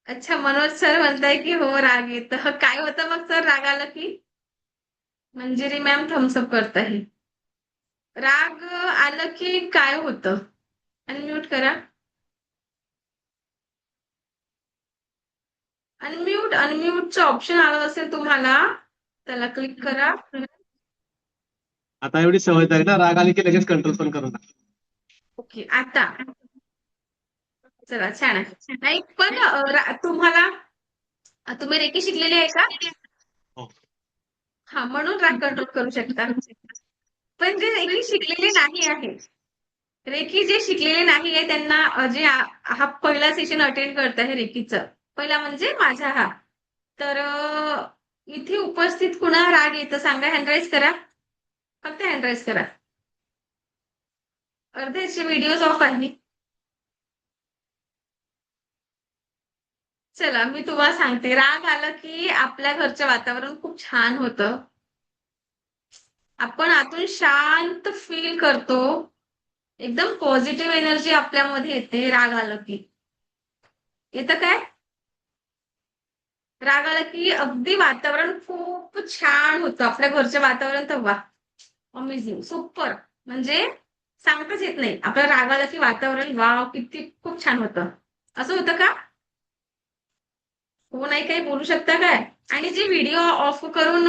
अच्छा मनोज सर म्हणताय की हो राग येतं. काय होतं मग सर राग आलं की? मंजिरी मॅम थम्सअप करत आहे. राग आलं की काय होतं? अनम्यूट करा. अनम्यूटचं ऑप्शन आलं असेल तुम्हाला, त्याला क्लिक करा. आता एवढी सवय झाली ना, राग आली की लगेच कंट्रोल पण करू नका. ओके आता चला छान आहे. नाही पण तुम्हाला तुम्ही रेकी शिकलेली आहे का? हो. हा म्हणून राग कंट्रोल करू शकता. पण जे रेकी शिकलेले नाही आहे, रेकी जे शिकलेले नाही आहे त्यांना हा पहिला सेशन अटेंड करत आहे रेकीचं. पहिला म्हणजे माझा हा. तर इथे उपस्थित कुणा राग येतं सांगा, हँड करा. फक्त हँड करा. अर्ध्याचे व्हिडिओज ऑफ आहे. चला मी तुम्हाला सांगते, राग आलं की आपल्या घरचं वातावरण खूप छान होतं. आपण आतून शांत फील करतो. एकदम पॉझिटिव्ह एनर्जी आपल्यामध्ये येते राग आलं की. येतं काय? राग आला की अगदी वातावरण खूप छान होतं. आपल्या घरचं वातावरण तर वा, अमेझिंग, सुपर. म्हणजे सांगताच येत नाही. आपल्या राग आला की वातावरण वाव किती खूप छान होतं. असं होतं का? हो नाही काही बोलू शकता काय? आणि जे व्हिडिओ ऑफ करून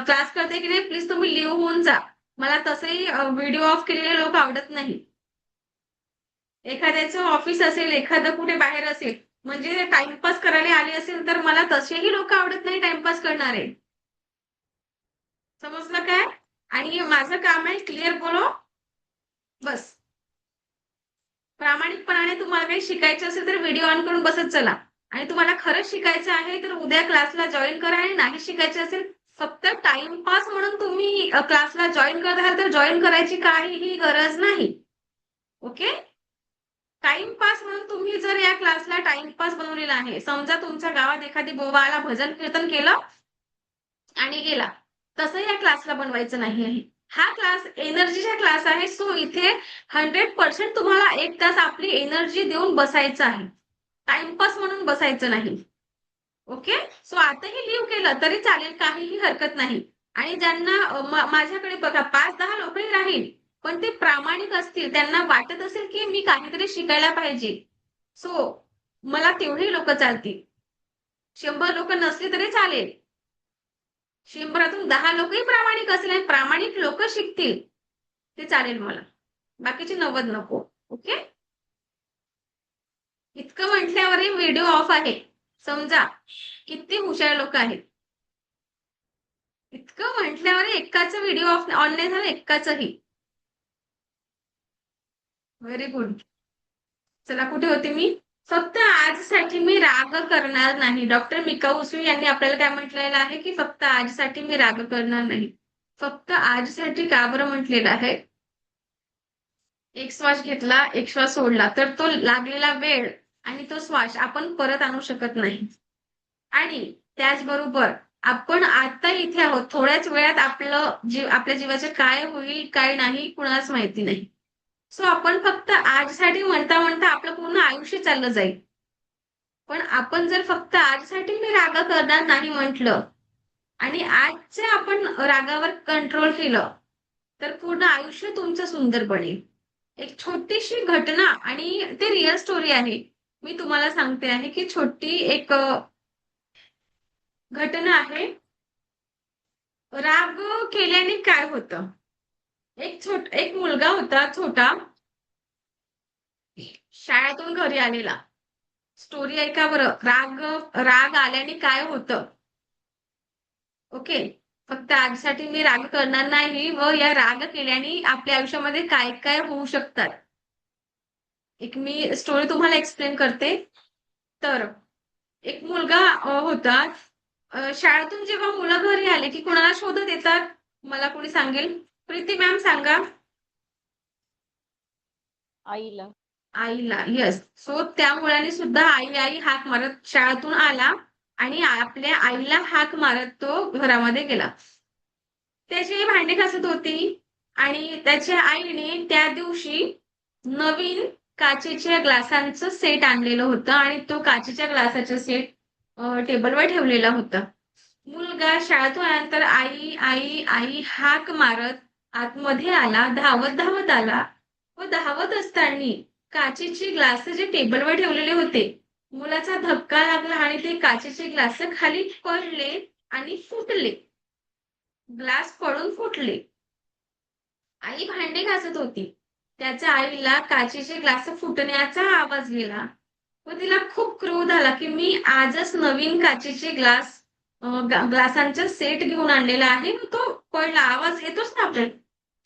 क्लास करते की नाही प्लीज तुम्ही लिव्ह होऊन जा. मला तसंही व्हिडिओ ऑफ केलेले लोक आवडत नाही. एखाद्याचं ऑफिस असेल, एखादं कुठे बाहेर असेल, म्हणजे टाइमपास करायला आले असेल तर मला तसेही लोक आवडत नाही टाइमपास करणारे. समजलं काय? आणि माझं काम आहे क्लिअर बोलो बस. प्रामाणिकपणाने तुम्हाला काही शिकायचं असेल तर व्हिडिओ ऑन करून बसत चला. आणि तुम्हाला खरंच शिकायचं आहे तर उद्या क्लासला जॉईन करा. आणि नाही शिकायचं असेल फक्त टाइमपास म्हणून तुम्ही क्लासला जॉईन करत आहात तर जॉईन करायची काहीही गरज नाही. ओके. टाइमपास म्हणून तुम्ही जर या क्लासला टाइमपास बनवलेला आहे, समजा तुमच्या गावात एखादी बोबा आला भजन कीर्तन केलं आणि गेला, तसं या क्लासला बनवायचं नाही आहे. हा क्लास एनर्जीचा क्लास आहे. सो इथे 100% तुम्हाला 1 तास आपली एनर्जी देऊन बसायचं आहे. टाइमपास म्हणून बसायचं नाही. ओके. सो आताही लिव्ह केलं तरी चालेल, काहीही हरकत नाही. आणि ज्यांना माझ्याकडे बघा 5-10 लोकही राहील, पण ते प्रामाणिक असतील, त्यांना वाटत असेल की मी काहीतरी शिकायला पाहिजे. सो मला तेवढी लोक चालतील. 100 लोक नसली तरी चालेल. 100तून 10 लोकही प्रामाणिक असले आणि प्रामाणिक लोक शिकतील ते चालेल मला. बाकीचे 90 नको. ओके. इतकं म्हटल्यावरही व्हिडिओ ऑफ आहे. समजा किती हुशार लोक आहेत. इतकं म्हटल्यावर एकाच व्हिडिओ ऑफ ऑन नाही झालं, एकाचही. Very good. चला कुठे होते मी? फक्त आजसाठी मी राग करणार नाही. डॉक्टर मिका उसवी यांनी आपल्याला काय म्हटलेलं आहे की फक्त आजसाठी मी राग करणार नाही. फक्त आजसाठी का बरं म्हटलेलं आहे? एक श्वास घेतला, एक श्वास सोडला तर तो लागलेला वेळ आणि तो श्वास आपण परत आणू शकत नाही. आणि त्याचबरोबर आपण आता इथे आहोत, थोड्याच वेळात आपल्या जीवाचं काय होईल काय नाही कुणालाच माहिती नाही. सो आपण फक्त आजसाठी म्हणता म्हणता आपलं पूर्ण आयुष्य चाललं जाईल. पण आपण जर फक्त आजसाठी मी राग करणार नाही म्हटलं आणि आजच्या आपण रागावर कंट्रोल केलं तर पूर्ण आयुष्य तुमचं सुंदर बनेल. एक छोटीशी घटना आणि ते रिअल स्टोरी आहे. मी तुम्हाला सांगते आहे की छोटी एक घटना आहे. राग केल्याने काय होतं? एक मुलगा होता छोटा, शाळेतून घरी आलेला. स्टोरी ऐका बरं. राग राग आल्याने काय होतं? ओके. फक्त आजसाठी मी राग करणार नाही व या राग केल्याने आपल्या आयुष्यामध्ये काय काय होऊ शकतात. एक मी स्टोरी तुम्हाला एक्सप्लेन करते. तर एक मुलगा होता. शाळेतून जेव्हा मुलं घरी आले की कोणाला शोधत येतात? मला कोणी सांगेल? प्रीती मॅम सांगा. आईला. आईला. येस. सो त्या मुलाने सुद्धा आई आई हाक मारत शाळेतून आला आणि आपल्या आईला हाक मारत तो घरामध्ये गेला. त्याची आई भांडी घासत होती आणि त्याच्या आईने त्या दिवशी नवीन काचेच्या ग्लासांचं सेट आणलेलं होतं आणि तो काचेच्या ग्लासाचा सेट टेबलवर ठेवलेला होता. मुलगा शाळेतून आल्यानंतर आई आई आई हाक मारत आतमध्ये आला, धावत धावत आला व धावत असताना काचेचे ग्लास जे टेबलवर ठेवलेले होते, मुलाचा धक्का लागला आणि ते काचेचे ग्लास खाली पडले आणि फुटले. ग्लास पडून फुटले. आई भांडे घासत होती. त्याच्या आईला काचेचे ग्लास फुटण्याचा आवाज गेला व तिला खूप क्रोध आला की मी आजच नवीन काचेचे ग्लासांचा सेट घेऊन आणलेला आहे. तो पडला, आवाज येतोच ना आपल्याला.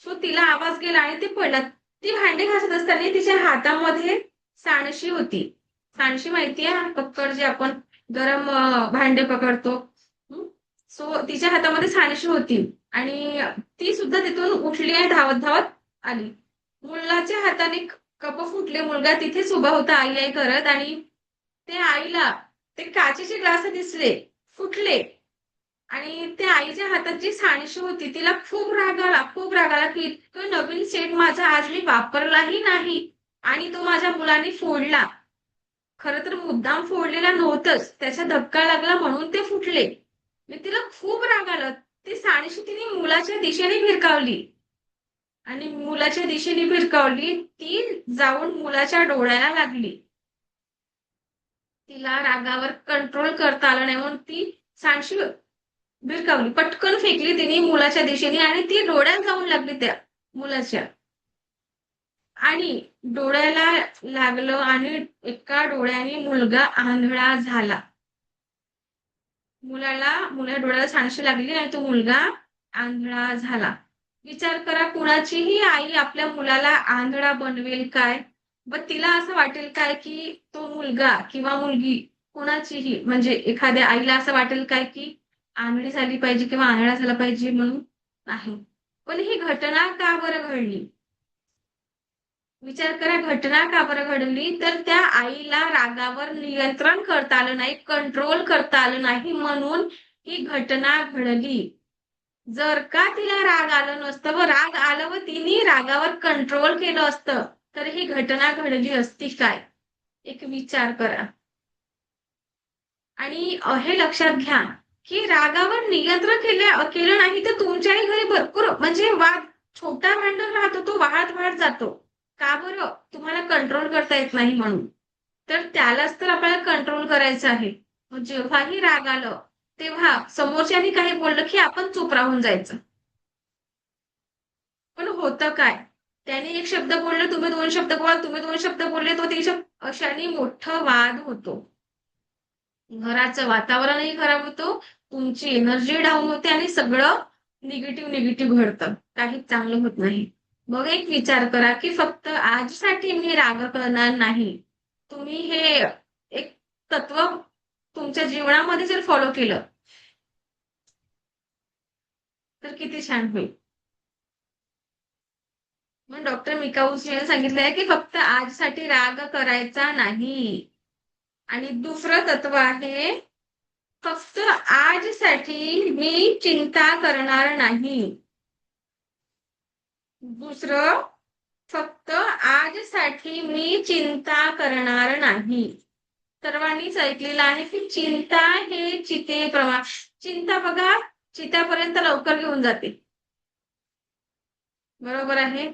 सो तिला आवाज गेला आणि ते पडला. ती भांडे घासत असताना तिच्या हातामध्ये सांडशी होती. सांडशी माहितीये, पक्कड जे आपण गरम भांडे पकडतो. सो तिच्या हातामध्ये सांडशी होती आणि ती सुद्धा तिथून उठली आणि धावत धावत आली. मुलाच्या हाताने कप फुटले. मुलगा तिथेच उभा होता आई आई करत आणि ते आईला ते काचेचे ग्लास दिसले फुटले आणि त्या आईच्या हातात जी सांडशी होती तिला खूप राग आला की इतकं नवीन सेट माझा आज मी वापरलाही नाही आणि तो माझ्या मुलाने फोडला. खरं तर मुद्दाम फोडलेला नव्हतंच, त्याचा धक्का लागला म्हणून ते फुटले. मी तिला खूप राग आला. ती सांडशी तिने मुलाच्या दिशेने भिरकावली आणि मुलाच्या दिशेने भिरकावली. ती जाऊन मुलाच्या डोळ्याला लागली. तिला रागावर कंट्रोल करता आलं नाही म्हणून ती सांडशी भिरकावली, पटकन फेकली तिने मुलाच्या दिशेने आणि ती डोळ्यात जाऊन लागली त्या मुलाच्या आणि डोळ्याला लागलं आणि एका डोळ्याने मुलगा आंधळा झाला. मुला डोळ्याला सांडशी लागली आणि तो मुलगा आंधळा झाला. विचार करा, कुणाचीही आई आपल्या मुलाला आंधळा बनवेल काय? व तिला असं वाटेल काय की तो मुलगा किंवा मुलगी कुणाचीही म्हणजे एखाद्या आईला असं वाटेल काय की आंधळी झाली पाहिजे किंवा आंधळा झाला पाहिजे म्हणून? नाही. पण ही घटना का बरं घडली? विचार करा, घटना का बरं घडली? तर त्या आईला रागावर नियंत्रण करता आलं नाही, कंट्रोल करता आलं नाही म्हणून ही घटना घडली. जर का तिला राग आलं नसतं व राग आलं व तिने रागावर कंट्रोल केलं असतं तर ही घटना घडली असती काय? एक विचार करा. आणि हे लक्षात घ्या की रागावर नियंत्रण केलं नाही तर तुमच्याही घरी भरपूर म्हणजे वाद, छोटा भांडण राहतो तो वाढत वाढत जातो. का बरं? तुम्हाला कंट्रोल करता येत नाही म्हणून. तर त्यालाच तर आपल्याला कंट्रोल करायचं आहे. जेव्हाही राग आलं तेव्हा समोरच्यानी काही बोललं की आपण चूप राहून जायचं. पण होतं काय? त्याने एक शब्द बोलले, तुम्ही दोन शब्द बोला, तुम्ही दोन शब्द बोलले, तो तीन शब्द, अशाने मोठं वाद होतो. घराचं वातावरणही खराब होतं, तुमची एनर्जी डाऊन होते आणि सगळं निगेटिव्ह घडतं. काहीच चांगलं होत नाही. मग एक विचार करा की फक्त आजसाठी मी राग करणार नाही. तुम्ही हे एक तत्व तुमच्या जीवनामध्ये जर फॉलो केलं तर किती छान होईल. मग डॉक्टर मिकाऊजीने सांगितलंय की फक्त आजसाठी राग करायचा नाही. आणि दुसरं तत्व आहे, फक्त आजसाठी मी चिंता करणार नाही. दुसरं, फक्त आजसाठी मी चिंता करणार नाही. सर्वांनीच ऐकलेलं आहे की चिंता हे चितेप्रमाणे, चिंता बघा चित्यापर्यंत लवकर घेऊन जाते. बरोबर आहे.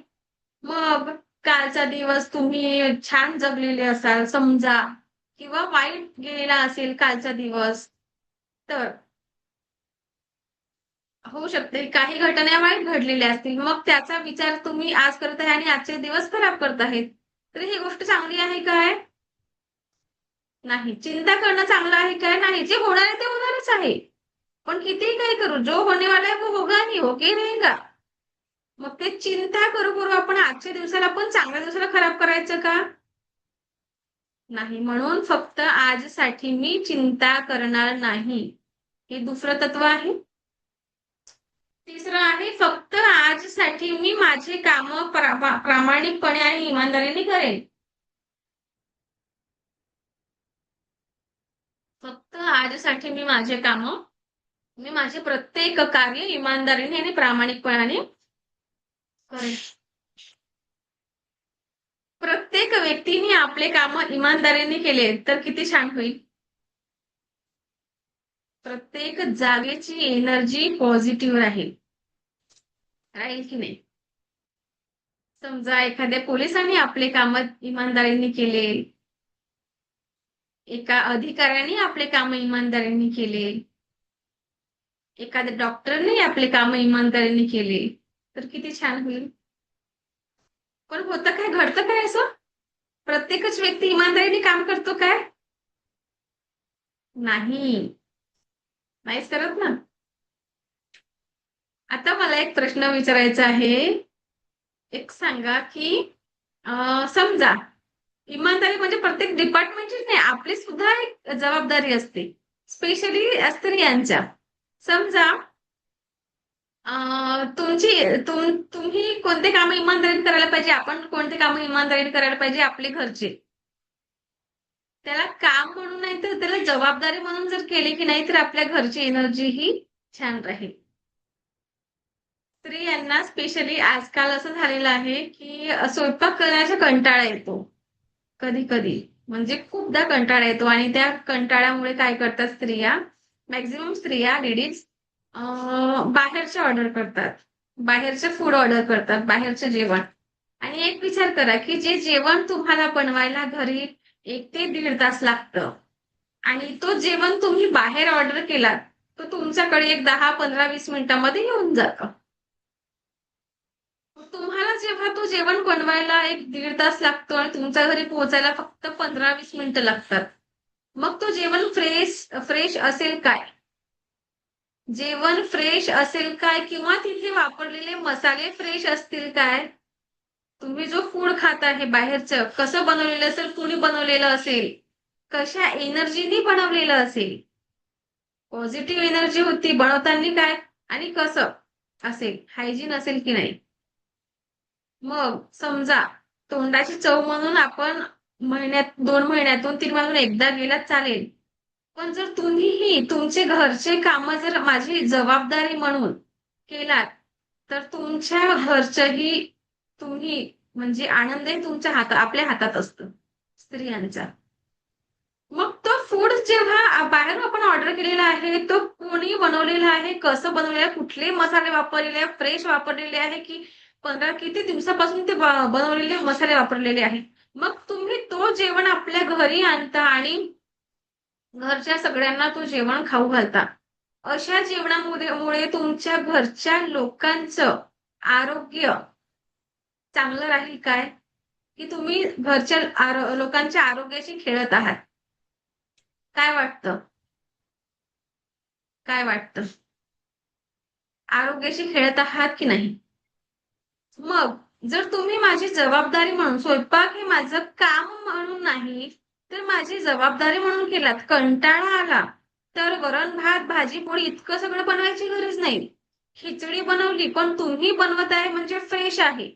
मग कालचा दिवस तुम्ही छान जगलेले असाल समजा किंवा वाईट गेलेला असेल कालचा दिवस, तर होऊ शकते काही घटना वाईट घडलेल्या असतील, मग त्याचा विचार तुम्ही आज करत आहे आणि आजचे दिवस खराब करत आहेत, तर ही गोष्ट चांगली आहे काय? नाही. चिंता करणं चांगलं आहे काय? नाही. जे होणार आहे ते होणारच आहे. पण कितीही काही करू, जो होने वाला है वो होगा नहीं, होके रहेगा. मग ते चिंता करू करू आपण आजच्या दिवसाला पण चांगल्या दिवसाला खराब करायचं का? नाही. म्हणून फक्त आजसाठी मी चिंता करणार नाही. हे दुसरं तत्व आहे. तिसरं आहे फक्त आजसाठी मी माझे काम प्रामाणिकपणे आणि इमानदारीने करेन. फक्त आजसाठी मी माझे प्रत्येक कार्य इमानदारीने आणि प्रामाणिकपणाने करेन. प्रत्येक व्यक्तीने आपले काम इमानदारीने केले तर किती छान होईल. प्रत्येक जागेची एनर्जी पॉझिटिव्ह राहील. राहील की नाही. समजा एखाद्या पोलिसांनी आपले काम इमानदारीने केले, एका अधिकाऱ्याने आपले काम इमानदारीने केले, एखाद्या डॉक्टरने आपले काम इमानदारीने केले तर किती छान होईल. पण होतं काय, घडतं काय असं? प्रत्येकच व्यक्ती इमानदारीने काम करतो काय? नाही, नाहीच करत ना. आता मला एक प्रश्न विचारायचा आहे. एक सांगा की समजा इमानदारी म्हणजे प्रत्येक डिपार्टमेंटची नाही, आपली सुद्धा एक जबाबदारी असते, स्पेशली स्त्रियांच्या. समजा तुमची तुम्ही कोणते काम इमानदारीने करायला पाहिजे, आपण कोणते काम इमानदारीने करायला पाहिजे आपले घरचे. त्याला काम म्हणून नाही तर त्याला जबाबदारी म्हणून जर केली की नाही तर आपल्या घरची एनर्जी ही छान राहील. स्त्रियांना स्पेशली आजकाल असं झालेलं आहे की स्वयंपाक करण्याचा कंटाळा येतो. कधी कधी म्हणजे खूपदा कंटाळा येतो आणि त्या कंटाळ्यामुळे काय करतात स्त्रिया, मॅक्झिमम स्त्रिया लेडीज बाहेरचे ऑर्डर करतात, बाहेरचे फूड ऑर्डर करतात, बाहेरचं जेवण. आणि एक विचार करा की जे जेवण तुम्हाला बनवायला घरी 1 ते 1.5 तास लागतं आणि तो जेवण तुम्ही बाहेर ऑर्डर केलात तो तुमच्याकडे एक 10, 15, 20 मिनिटांमध्ये येऊन जातं. तुम्हाला जेव्हा तो जेवण बनवायला 1 ते 1.5 तास लागतो आणि तुमच्या घरी पोहोचायला फक्त 15, 20 मिनिटं लागतात, मग तो जेवण फ्रेश फ्रेश असेल काय? जेवण फ्रेश असेल काय किंवा तिथे वापरलेले मसाले फ्रेश असतील काय? तुम्ही जो फूड खात आहे बाहेरचं कसं बनवलेलं असेल, कुणी बनवलेलं असेल, कशा एनर्जीनी बनवलेलं असेल, पॉझिटिव्ह एनर्जी होती बनवताना काय आणि कसं असेल, हायजीन असेल की नाही. मग समजा तोंडाची चव म्हणून आपण महिन्यात 2 महिन्यातून 3 महिन्यातून एकदा गेलात चालेल. पण जर तुम्हीही तुमचे घरचे काम जर माझी जबाबदारी म्हणून केलात तर तुमच्या घरचंही तुम्ही म्हणजे आनंदही तुमच्या आपल्या हातात असतं स्त्रियांचा. मग तो फूड जेव्हा बाहेर आपण ऑर्डर केलेला आहे तो कोणी बनवलेला आहे, कसं बनवलेलं आहे, कुठले मसाले वापरलेले आहे, फ्रेश वापरलेले आहे की 15 किती दिवसापासून ते बनवलेले मसाले वापरलेले आहे. मग तुम्ही तो जेवण आपल्या घरी आणता आणि घरच्या सगळ्यांना तो जेवण खाऊ घालता. अशा जेवणामुळे तुमच्या घरच्या लोकांचं आरोग्य चांगलं राहील काय? की तुम्ही घरच्या लोकांच्या आरोग्याशी खेळत आहात? काय वाटतं? काय वाटतं? आरोग्याशी खेळत आहात की नाही? मग जर तुम्ही माझी जबाबदारी म्हणून, स्वयंपाक हे माझं काम म्हणून नाही तर माझी जबाबदारी म्हणून केलात, कंटाळा आला तर वरण भात भाजी पोळी इतकं सगळं बनवायची गरज नाही. खिचडी बनवली पण तुम्ही बनवत आहे म्हणजे फ्रेश आहे,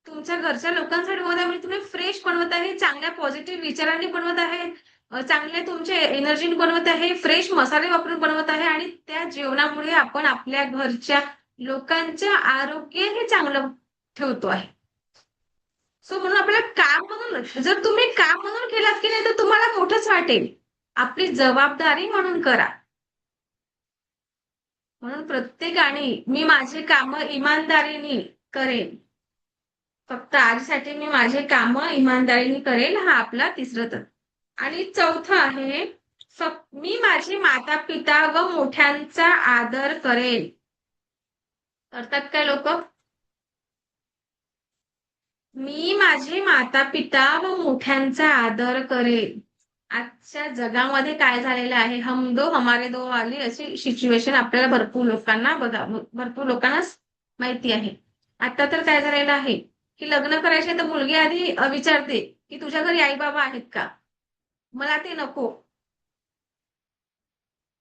तुमच्या घरच्या लोकांसाठी बनवत आहे म्हणजे तुम्ही फ्रेश बनवत आहे, चांगल्या पॉझिटिव्ह विचारांनी बनवत आहे, चांगले तुमचे एनर्जीने बनवत आहे, फ्रेश मसाले वापरून बनवत आहे आणि त्या जेवणामुळे आपण आपल्या घरच्या लोकांचं आरोग्य हे चांगलं ठेवतो आहे. सो म्हणून आपल्याला काम म्हणून जर तुम्ही काम म्हणून केलात की नाही तर तुम्हाला मोठंच वाटेल. आपली जबाबदारी म्हणून करा. म्हणून प्रत्येकाने मी माझे काम इमानदारीने करेन. फक्त आजसाठी मी माझे काम इमानदारीने करेल, हा आपला तिसरं तत्व. आणि चौथं आहे मी माझे माता पिता व मोठ्यांचा आदर करेल. करतात काय लोक? मी माझे माता पिता व मोठ्यांचा आदर करेल. आजच्या जगामध्ये काय झालेलं आहे, हम दो हमारे दो वाली अशी सिच्युएशन आपल्याला भरपूर लोकांना माहिती आहे. आता तर काय झालेलं आहे की लग्न करायचे तर मुलगी आधी विचारते की तुझ्या घरी आई बाबा आहेत का, मला ते नको.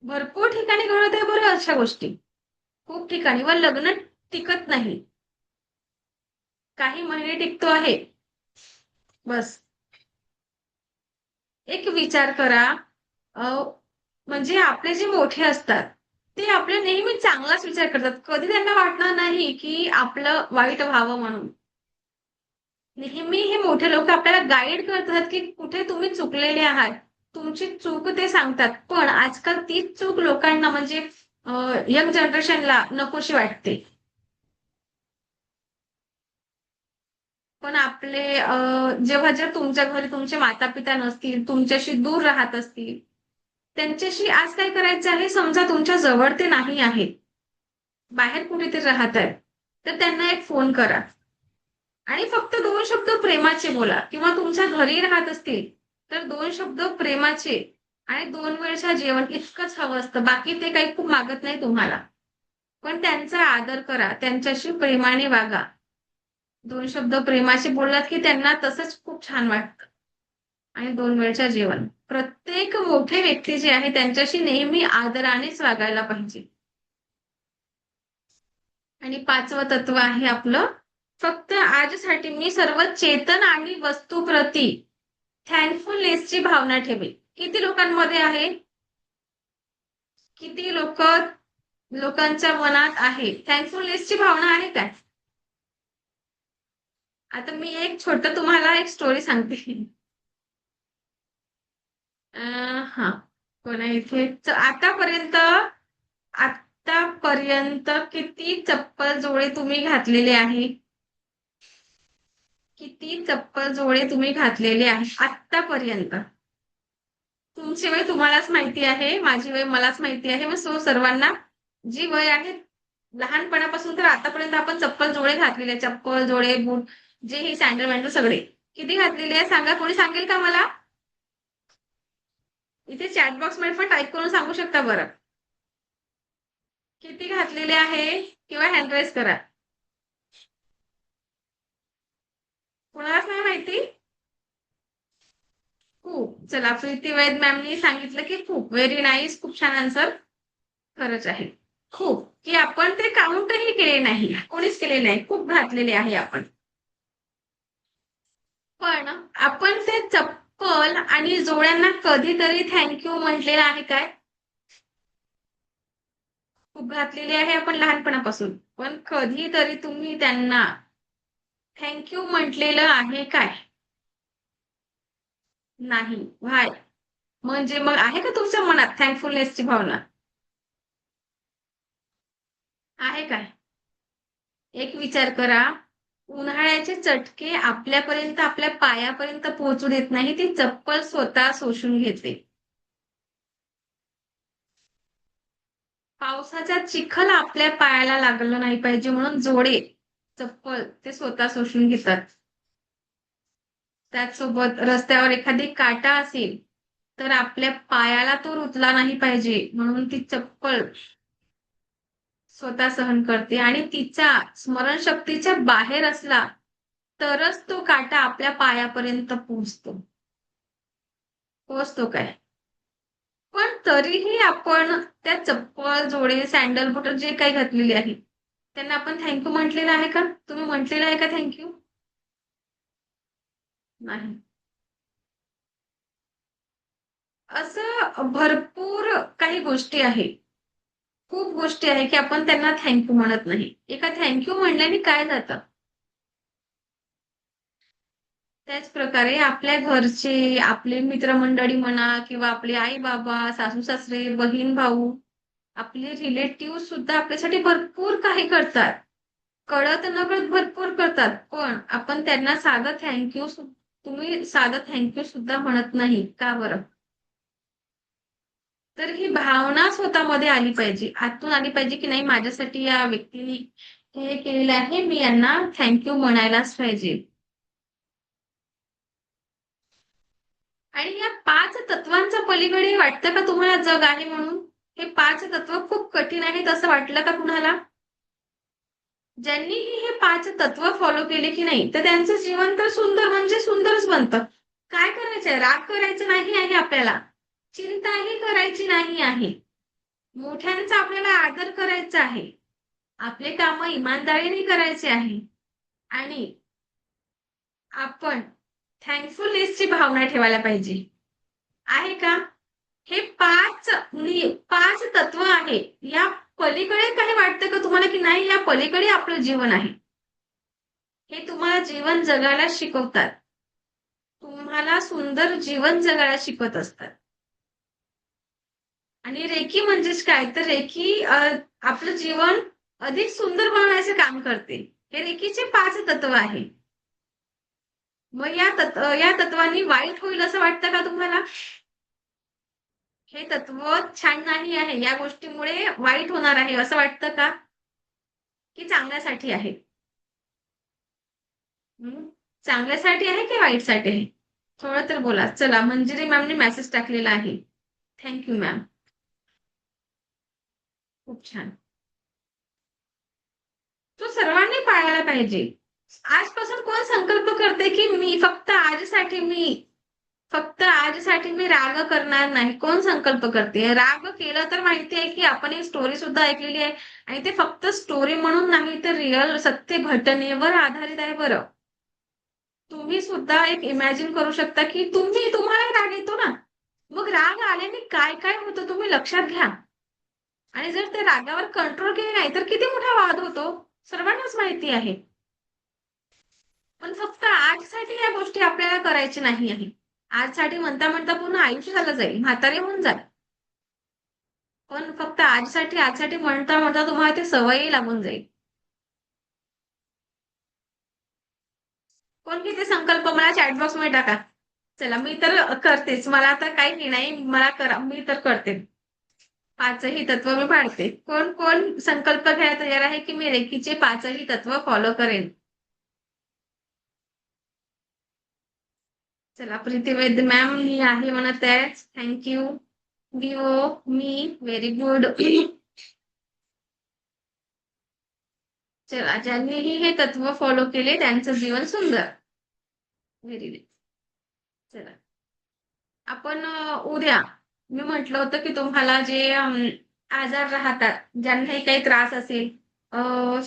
भरपूर ठिकाणी घडत आहे बरं अशा गोष्टी. खूप ठिकाणी व लग्न टिकत नाही. काही महिने टिकतो आहे. बस एक विचार करा. अ, म्हणजे आपले जे मोठे असतात ते आपले नेहमी चांगलाच विचार करतात. कधी त्यांना वाटणार नाही की आपलं वाईट व्हावं म्हणून. नेहमी हे मोठे लोक आपल्याला गाईड करतात की कुठे तुम्ही चुकलेले आहात. तुमची चूक ते सांगतात. पण आजकाल तीच चूक लोकांना म्हणजे यंग जनरेशनला नकोशी वाटते. पण आपले जेव्हा जर तुमच्या घरी तुमचे माता पिता नसतील, तुमच्याशी दूर राहत असतील, त्यांच्याशी आज काय करायचं आहे, समजा तुमच्या जवळ ते नाही आहेत, बाहेर कुठेतरी राहत आहेत, तर त्यांना एक फोन करा आणि फक्त 2 शब्द प्रेमाचे बोला किंवा तुमच्या घरी राहत असतील, तर 2 शब्द प्रेमाचे आणि 2 वेळच्या जेवण इतकंच हवं असतं. बाकी ते काही खूप मागत नाही तुम्हाला. पण त्यांचा आदर करा, त्यांच्याशी प्रेमाने वागा. 2 शब्द प्रेमाचे बोललात की त्यांना तसंच खूप छान वाटतं. आणि 2 वेळच्या जेवण. प्रत्येक मोठे व्यक्ती जे आहे त्यांच्याशी नेहमी आदरानेच वागायला पाहिजे. आणि 5वं तत्व आहे आपलं, फक्त आजसाठी मी सर्व चेतन आणि वस्तूप्रती थँकफुलनेसची भावना ठेवेल. किती लोकांमध्ये आहे? किती लोकांच्या मनात आहे? थँकफुलनेसची भावना आहे काय? आता मी एक छोटं तुम्हाला एक स्टोरी सांगते. अ, हां. कोण आहे इथे? आतापर्यंत किती चप्पल जोडे तुम्ही घातलेले आहे? किती चप्पल जोडे तुम्ही घातलेले आहे आत्तापर्यंत? तुमची वय तुम्हालाच माहिती आहे, माझी वय मलाच माहिती आहे. मग सो सर्वांना जी वय आहे लहानपणापासून तर आतापर्यंत आपण चप्पल जोडे घातलेले आहे. चप्पल, जोडे, बूट जे हे सँडल वँडल सगळे. किती घातलेले आहे सांगा? कोणी सांगेल का मला? इथे चॅट बॉक्समध्ये पण टाइप करून सांगू शकता बरं. किती घातलेले आहे? किंवा हँड रेज करा. कुणालाच नाही माहिती? खूप. चला प्रीती वैद मॅमनी सांगितलं की खूप. Very nice. खूप छान आन्सर. खरंच आहे. खूप. की आपण ते काउंटही केले नाही. कोणीच केले नाही. खूप घातलेले आहे आपण. पण आपण ते चप्पल आणि जोड्यांना कधीतरी थँक म्हटलेलं आहे काय? खूप घातलेली आहे आपण लहानपणापासून. पण कधीतरी तुम्ही त्यांना थँक म्हटलेलं आहे काय? नाही. व्हाय? म्हणजे मग आहे का तुमच्या मनात थँकफुलनेसची भावना? आहे काय? एक विचार करा. उन्हाळ्याचे चटके आपल्यापर्यंत, आपल्या पायापर्यंत पोहोचू देत नाही. ती चप्पल स्वतः शोषून घेते. पावसाचा चिखल आपल्या पायाला लागलं नाही पाहिजे म्हणून जोडे, चप्पल ते स्वतः शोषून घेतात. त्याचसोबत रस्त्यावर एखादी काटा असेल, तर आपल्या पायाला तो रुतला नाही पाहिजे म्हणून ती चप्पल स्वतः सहन करते आणि तिचा स्मरणशक्तीच्या बाहेर असला, तरच तो काटा आपल्या पायापर्यंत पोहोचतो. पोहोचतो काय? पण तरीही आपण त्या चप्पल, जोडे, सँडल, बुट जे काही घातलेली आहे, त्यांना आपण म्हटलेलं आहे का? तुम्ही म्हटलेलं आहे का नाही. असं भरपूर काही गोष्टी आहे. खूप गोष्टी आहे, की आपण त्यांना म्हणत नाही. एका म्हणल्याने काय जातं? त्याच प्रकारे आपल्या घरचे, आपले मित्रमंडळी म्हणा किंवा आपले आई-बाबा, सासू-सासरे, बहीण-भाऊ, आपले रिलेटिव्ह सुद्धा आपल्यासाठी भरपूर काही करतात. कळत-नकळत भरपूर करतात. पण आपण त्यांना साधं तुम्ही साधं सुद्धा म्हणत नाही. का बरं? तर ही भावना स्वतःमध्ये आली पाहिजे. आतून आली पाहिजे, की नाही माझ्यासाठी या व्यक्तीने हे केलेलं आहे. मी यांना म्हणायलाच पाहिजे. आणि या 5 तत्वांच्या पलीकडे वाटतं का तुम्हाला जग आहे म्हणून? हे 5 तत्व खूप कठीण आहेत असं वाटलं का कुणाला? ज्यांनीही हे 5 तत्व फॉलो केले की नाही, तर त्यांचं जीवन तर सुंदर म्हणजे सुंदरच बनतं. काय करायचंय? राग करायचं नाही आहे आपल्याला. चिंताही करायची नाही आहे. मोठ्यांचा आपल्याला आदर करायचा आहे. आपले काम इमानदारीने करायचे आहे आणि आपण थँकफुलनेसची भावना ठेवायला पाहिजे. आहे का? हे 5 तत्व आहे. या पलीकडे काही वाटतं का तुम्हाला की नाही या पलीकडे आपलं जीवन आहे? हे तुम्हाला जीवन जगायला शिकवतात. तुम्हाला सुंदर जीवन जगायला शिकवत असतात. आणि रेकी म्हणजेच काय तर रेकी आपलं जीवन अधिक सुंदर बनवण्याचे काम करते. हे रेकीचे 5 तत्व आहे. मग या तत्वांनी वाईट होईल असं वाटतं का तुम्हाला? हे तत्व छान नाही आहे. या गोष्टीमुळे वाईट होणार आहे असं वाटतं का? की चांगल्यासाठी आहे? हं? चांगल्यासाठी आहे की वाईटसाठी आहे? थोडं तर बोला. चला मंजिरी मॅमने मेसेज टाकलेला आहे. Thank you ma'am. खूप छान. तो सर्वांनी पाळायला पाहिजे. आजपासून कोण संकल्प करते की मी फक्त आजसाठी राग करणार नाही. कोण संकल्प करते? राग केलं तर माहिती आहे की आपण एक स्टोरी सुद्धा ऐकलेली आहे आणि ते फक्त स्टोरी म्हणून नाही तर रिअल सत्य घटनेवर आधारित आहे बरं. तुम्ही सुद्धा एक इमॅजिन करू शकता की तुम्हाला राग येतो ना, मग राग आल्याने काय काय होतं तुम्ही लक्षात घ्या. आणि जर त्या रागावर कंट्रोल केले नाही तर किती मोठा वाद होतो सर्वांनाच माहिती आहे. पण फक्त आजसाठी या गोष्टी आपल्याला करायची नाही आहे. आजसाठी म्हणता म्हणता पूर्ण आयुष्य झालं जाईल, म्हातारे होऊन जाल. पण फक्त आजसाठी म्हणता म्हणता तुम्हाला ते सवयही लागून जाईल. कोण किती संकल्प मला चॅटबॉक्स मध्ये टाका. चला मी तर करतेच. मला आता काही नाही मला करा मी तर करते. 5ही तत्व मी पाळते. कोण कोण संकल्प घ्यायला तयार आहे की मी रेकीचे 5ही तत्व फॉलो करेन? चला प्रीती वैद्य मॅम मी आहे म्हणत आहे. थँक्यू. विवो मी व्हेरी गुड. चला ज्यांनीही हे तत्व फॉलो केले त्यांचं जीवन सुंदर. Very good. चला आपण उद्या मी म्हटलं होतं की तुम्हाला जे आजार राहतात ज्यांनाही काही त्रास असेल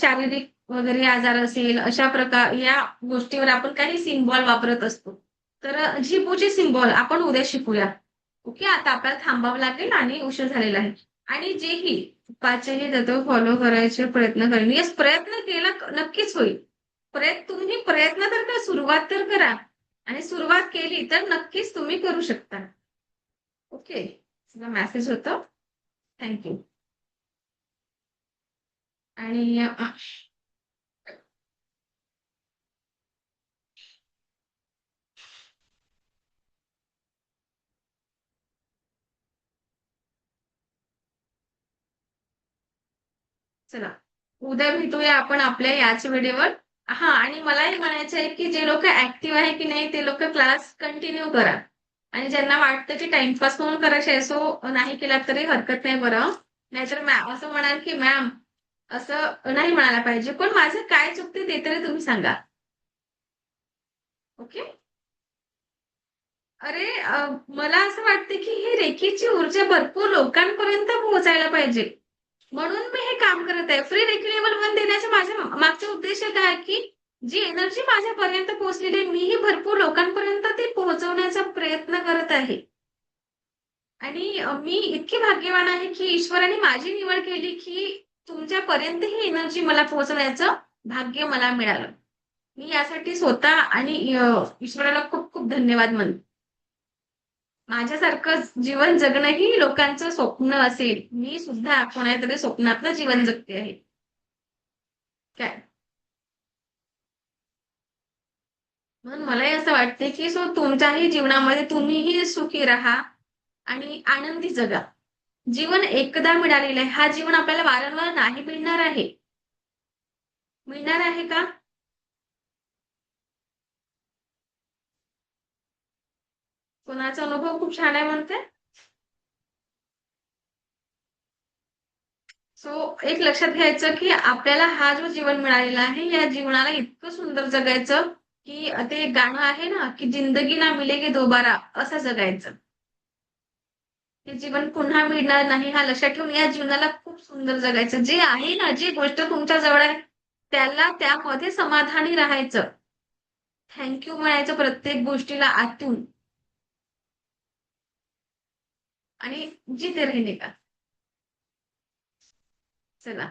शारीरिक वगैरे आजार असेल अशा प्रकार या गोष्टीवर आपण काही सिम्बॉल वापरत असतो. तर झिपूचे सिम्बॉल आपण उद्या शिकूया. ओके आता आपल्याला थांबावं लागेल आणि उशीर झालेला आहे. आणि जेही 5ही तत्व फॉलो करायचे प्रयत्न करेन. येस प्रयत्न केला नक्कीच होईल. तुम्ही प्रयत्न तर करा सुरुवात तर करा. आणि सुरुवात केली तर नक्कीच तुम्ही करू शकता. ओके. मेसेज होतं. थँक्यू. आणि चला उद्या भेटूया आपण आपल्या याच व्हिडिओवर. हा आणि मलाही म्हणायचं आहे की जे लोक ऍक्टिव्ह आहे की नाही ते लोक क्लास कंटिन्यू करा. आणि ज्यांना वाटतं की टाइमपास म्हणून करायचे असो नाही केला तरी हरकत नाही बरं. नाहीतर मॅम असं म्हणाल की मॅम असं नाही म्हणायला पाहिजे. पण माझं काय चुकते ते तरी तुम्ही सांगा. ओके. अरे मला असं वाटतं की ही रेखीची ऊर्जा भरपूर लोकांपर्यंत पोहोचायला पाहिजे. म्हणून मी हे काम करत आहे. फ्री रेकी लेव्हल 1 देण्याचा माझ्या मागचा उद्देश काय आहे की जी एनर्जी माझ्यापर्यंत पोहोचलेली आहे मीही भरपूर लोकांपर्यंत ती पोहोचवण्याचा प्रयत्न करत आहे. आणि मी इतकी भाग्यवान आहे की ईश्वराने माझी निवड केली की तुमच्यापर्यंत ही एनर्जी मला पोहोचवण्याचं भाग्य मला मिळालं. मी यासाठी स्वतः आणि ईश्वराला खूप खूप धन्यवाद मानते. माझ्यासारखं जीवन जगणंही लोकांचं स्वप्न असेल. मी सुद्धा कोणातरी स्वप्नातलं जीवन जगते आहे. काय? म्हणून मलाही असं वाटते की तुमच्याही जीवनामध्ये तुम्हीही सुखी राहा आणि आनंदी जगा. जीवन एकदा मिळालेलं आहे. हा जीवन आपल्याला वारंवार नाही मिळणार आहे. मिळणार आहे का? कोणाचा अनुभव खूप छान आहे म्हणते? एक लक्षात घ्यायचं की आपल्याला हा जो जीवन मिळालेला आहे या जीवनाला इतकं सुंदर जगायचं की ते गाणं आहे ना की जिंदगी ना मिलेगी दोबारा असं जगायचं. हे जीवन पुन्हा मिळणार नाही हा लक्षात ठेवून या जीवनाला खूप खूप सुंदर जगायचं. जे आहे ना, जी गोष्ट तुमच्या जवळ आहे, त्याला त्यामध्ये समाधानी राहायचं. थँक यू म्हणायचं प्रत्येक गोष्टीला आतून आणि जिथे राहिले का. चला.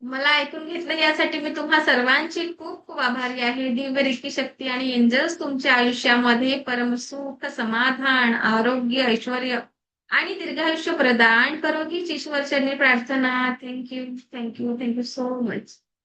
मला ऐकून घेतलं यासाठी मी तुम्हा सर्वांची खूप खूप आभारी आहे. दिव्य रेकी शक्ती आणि एंजल्स तुमच्या आयुष्यामध्ये परमसुख, समाधान, आरोग्य, ऐश्वर आणि दीर्घायुष्य प्रदान करो हीच ईश्वरचरणी प्रार्थना. Thank you, thank you, thank you so much.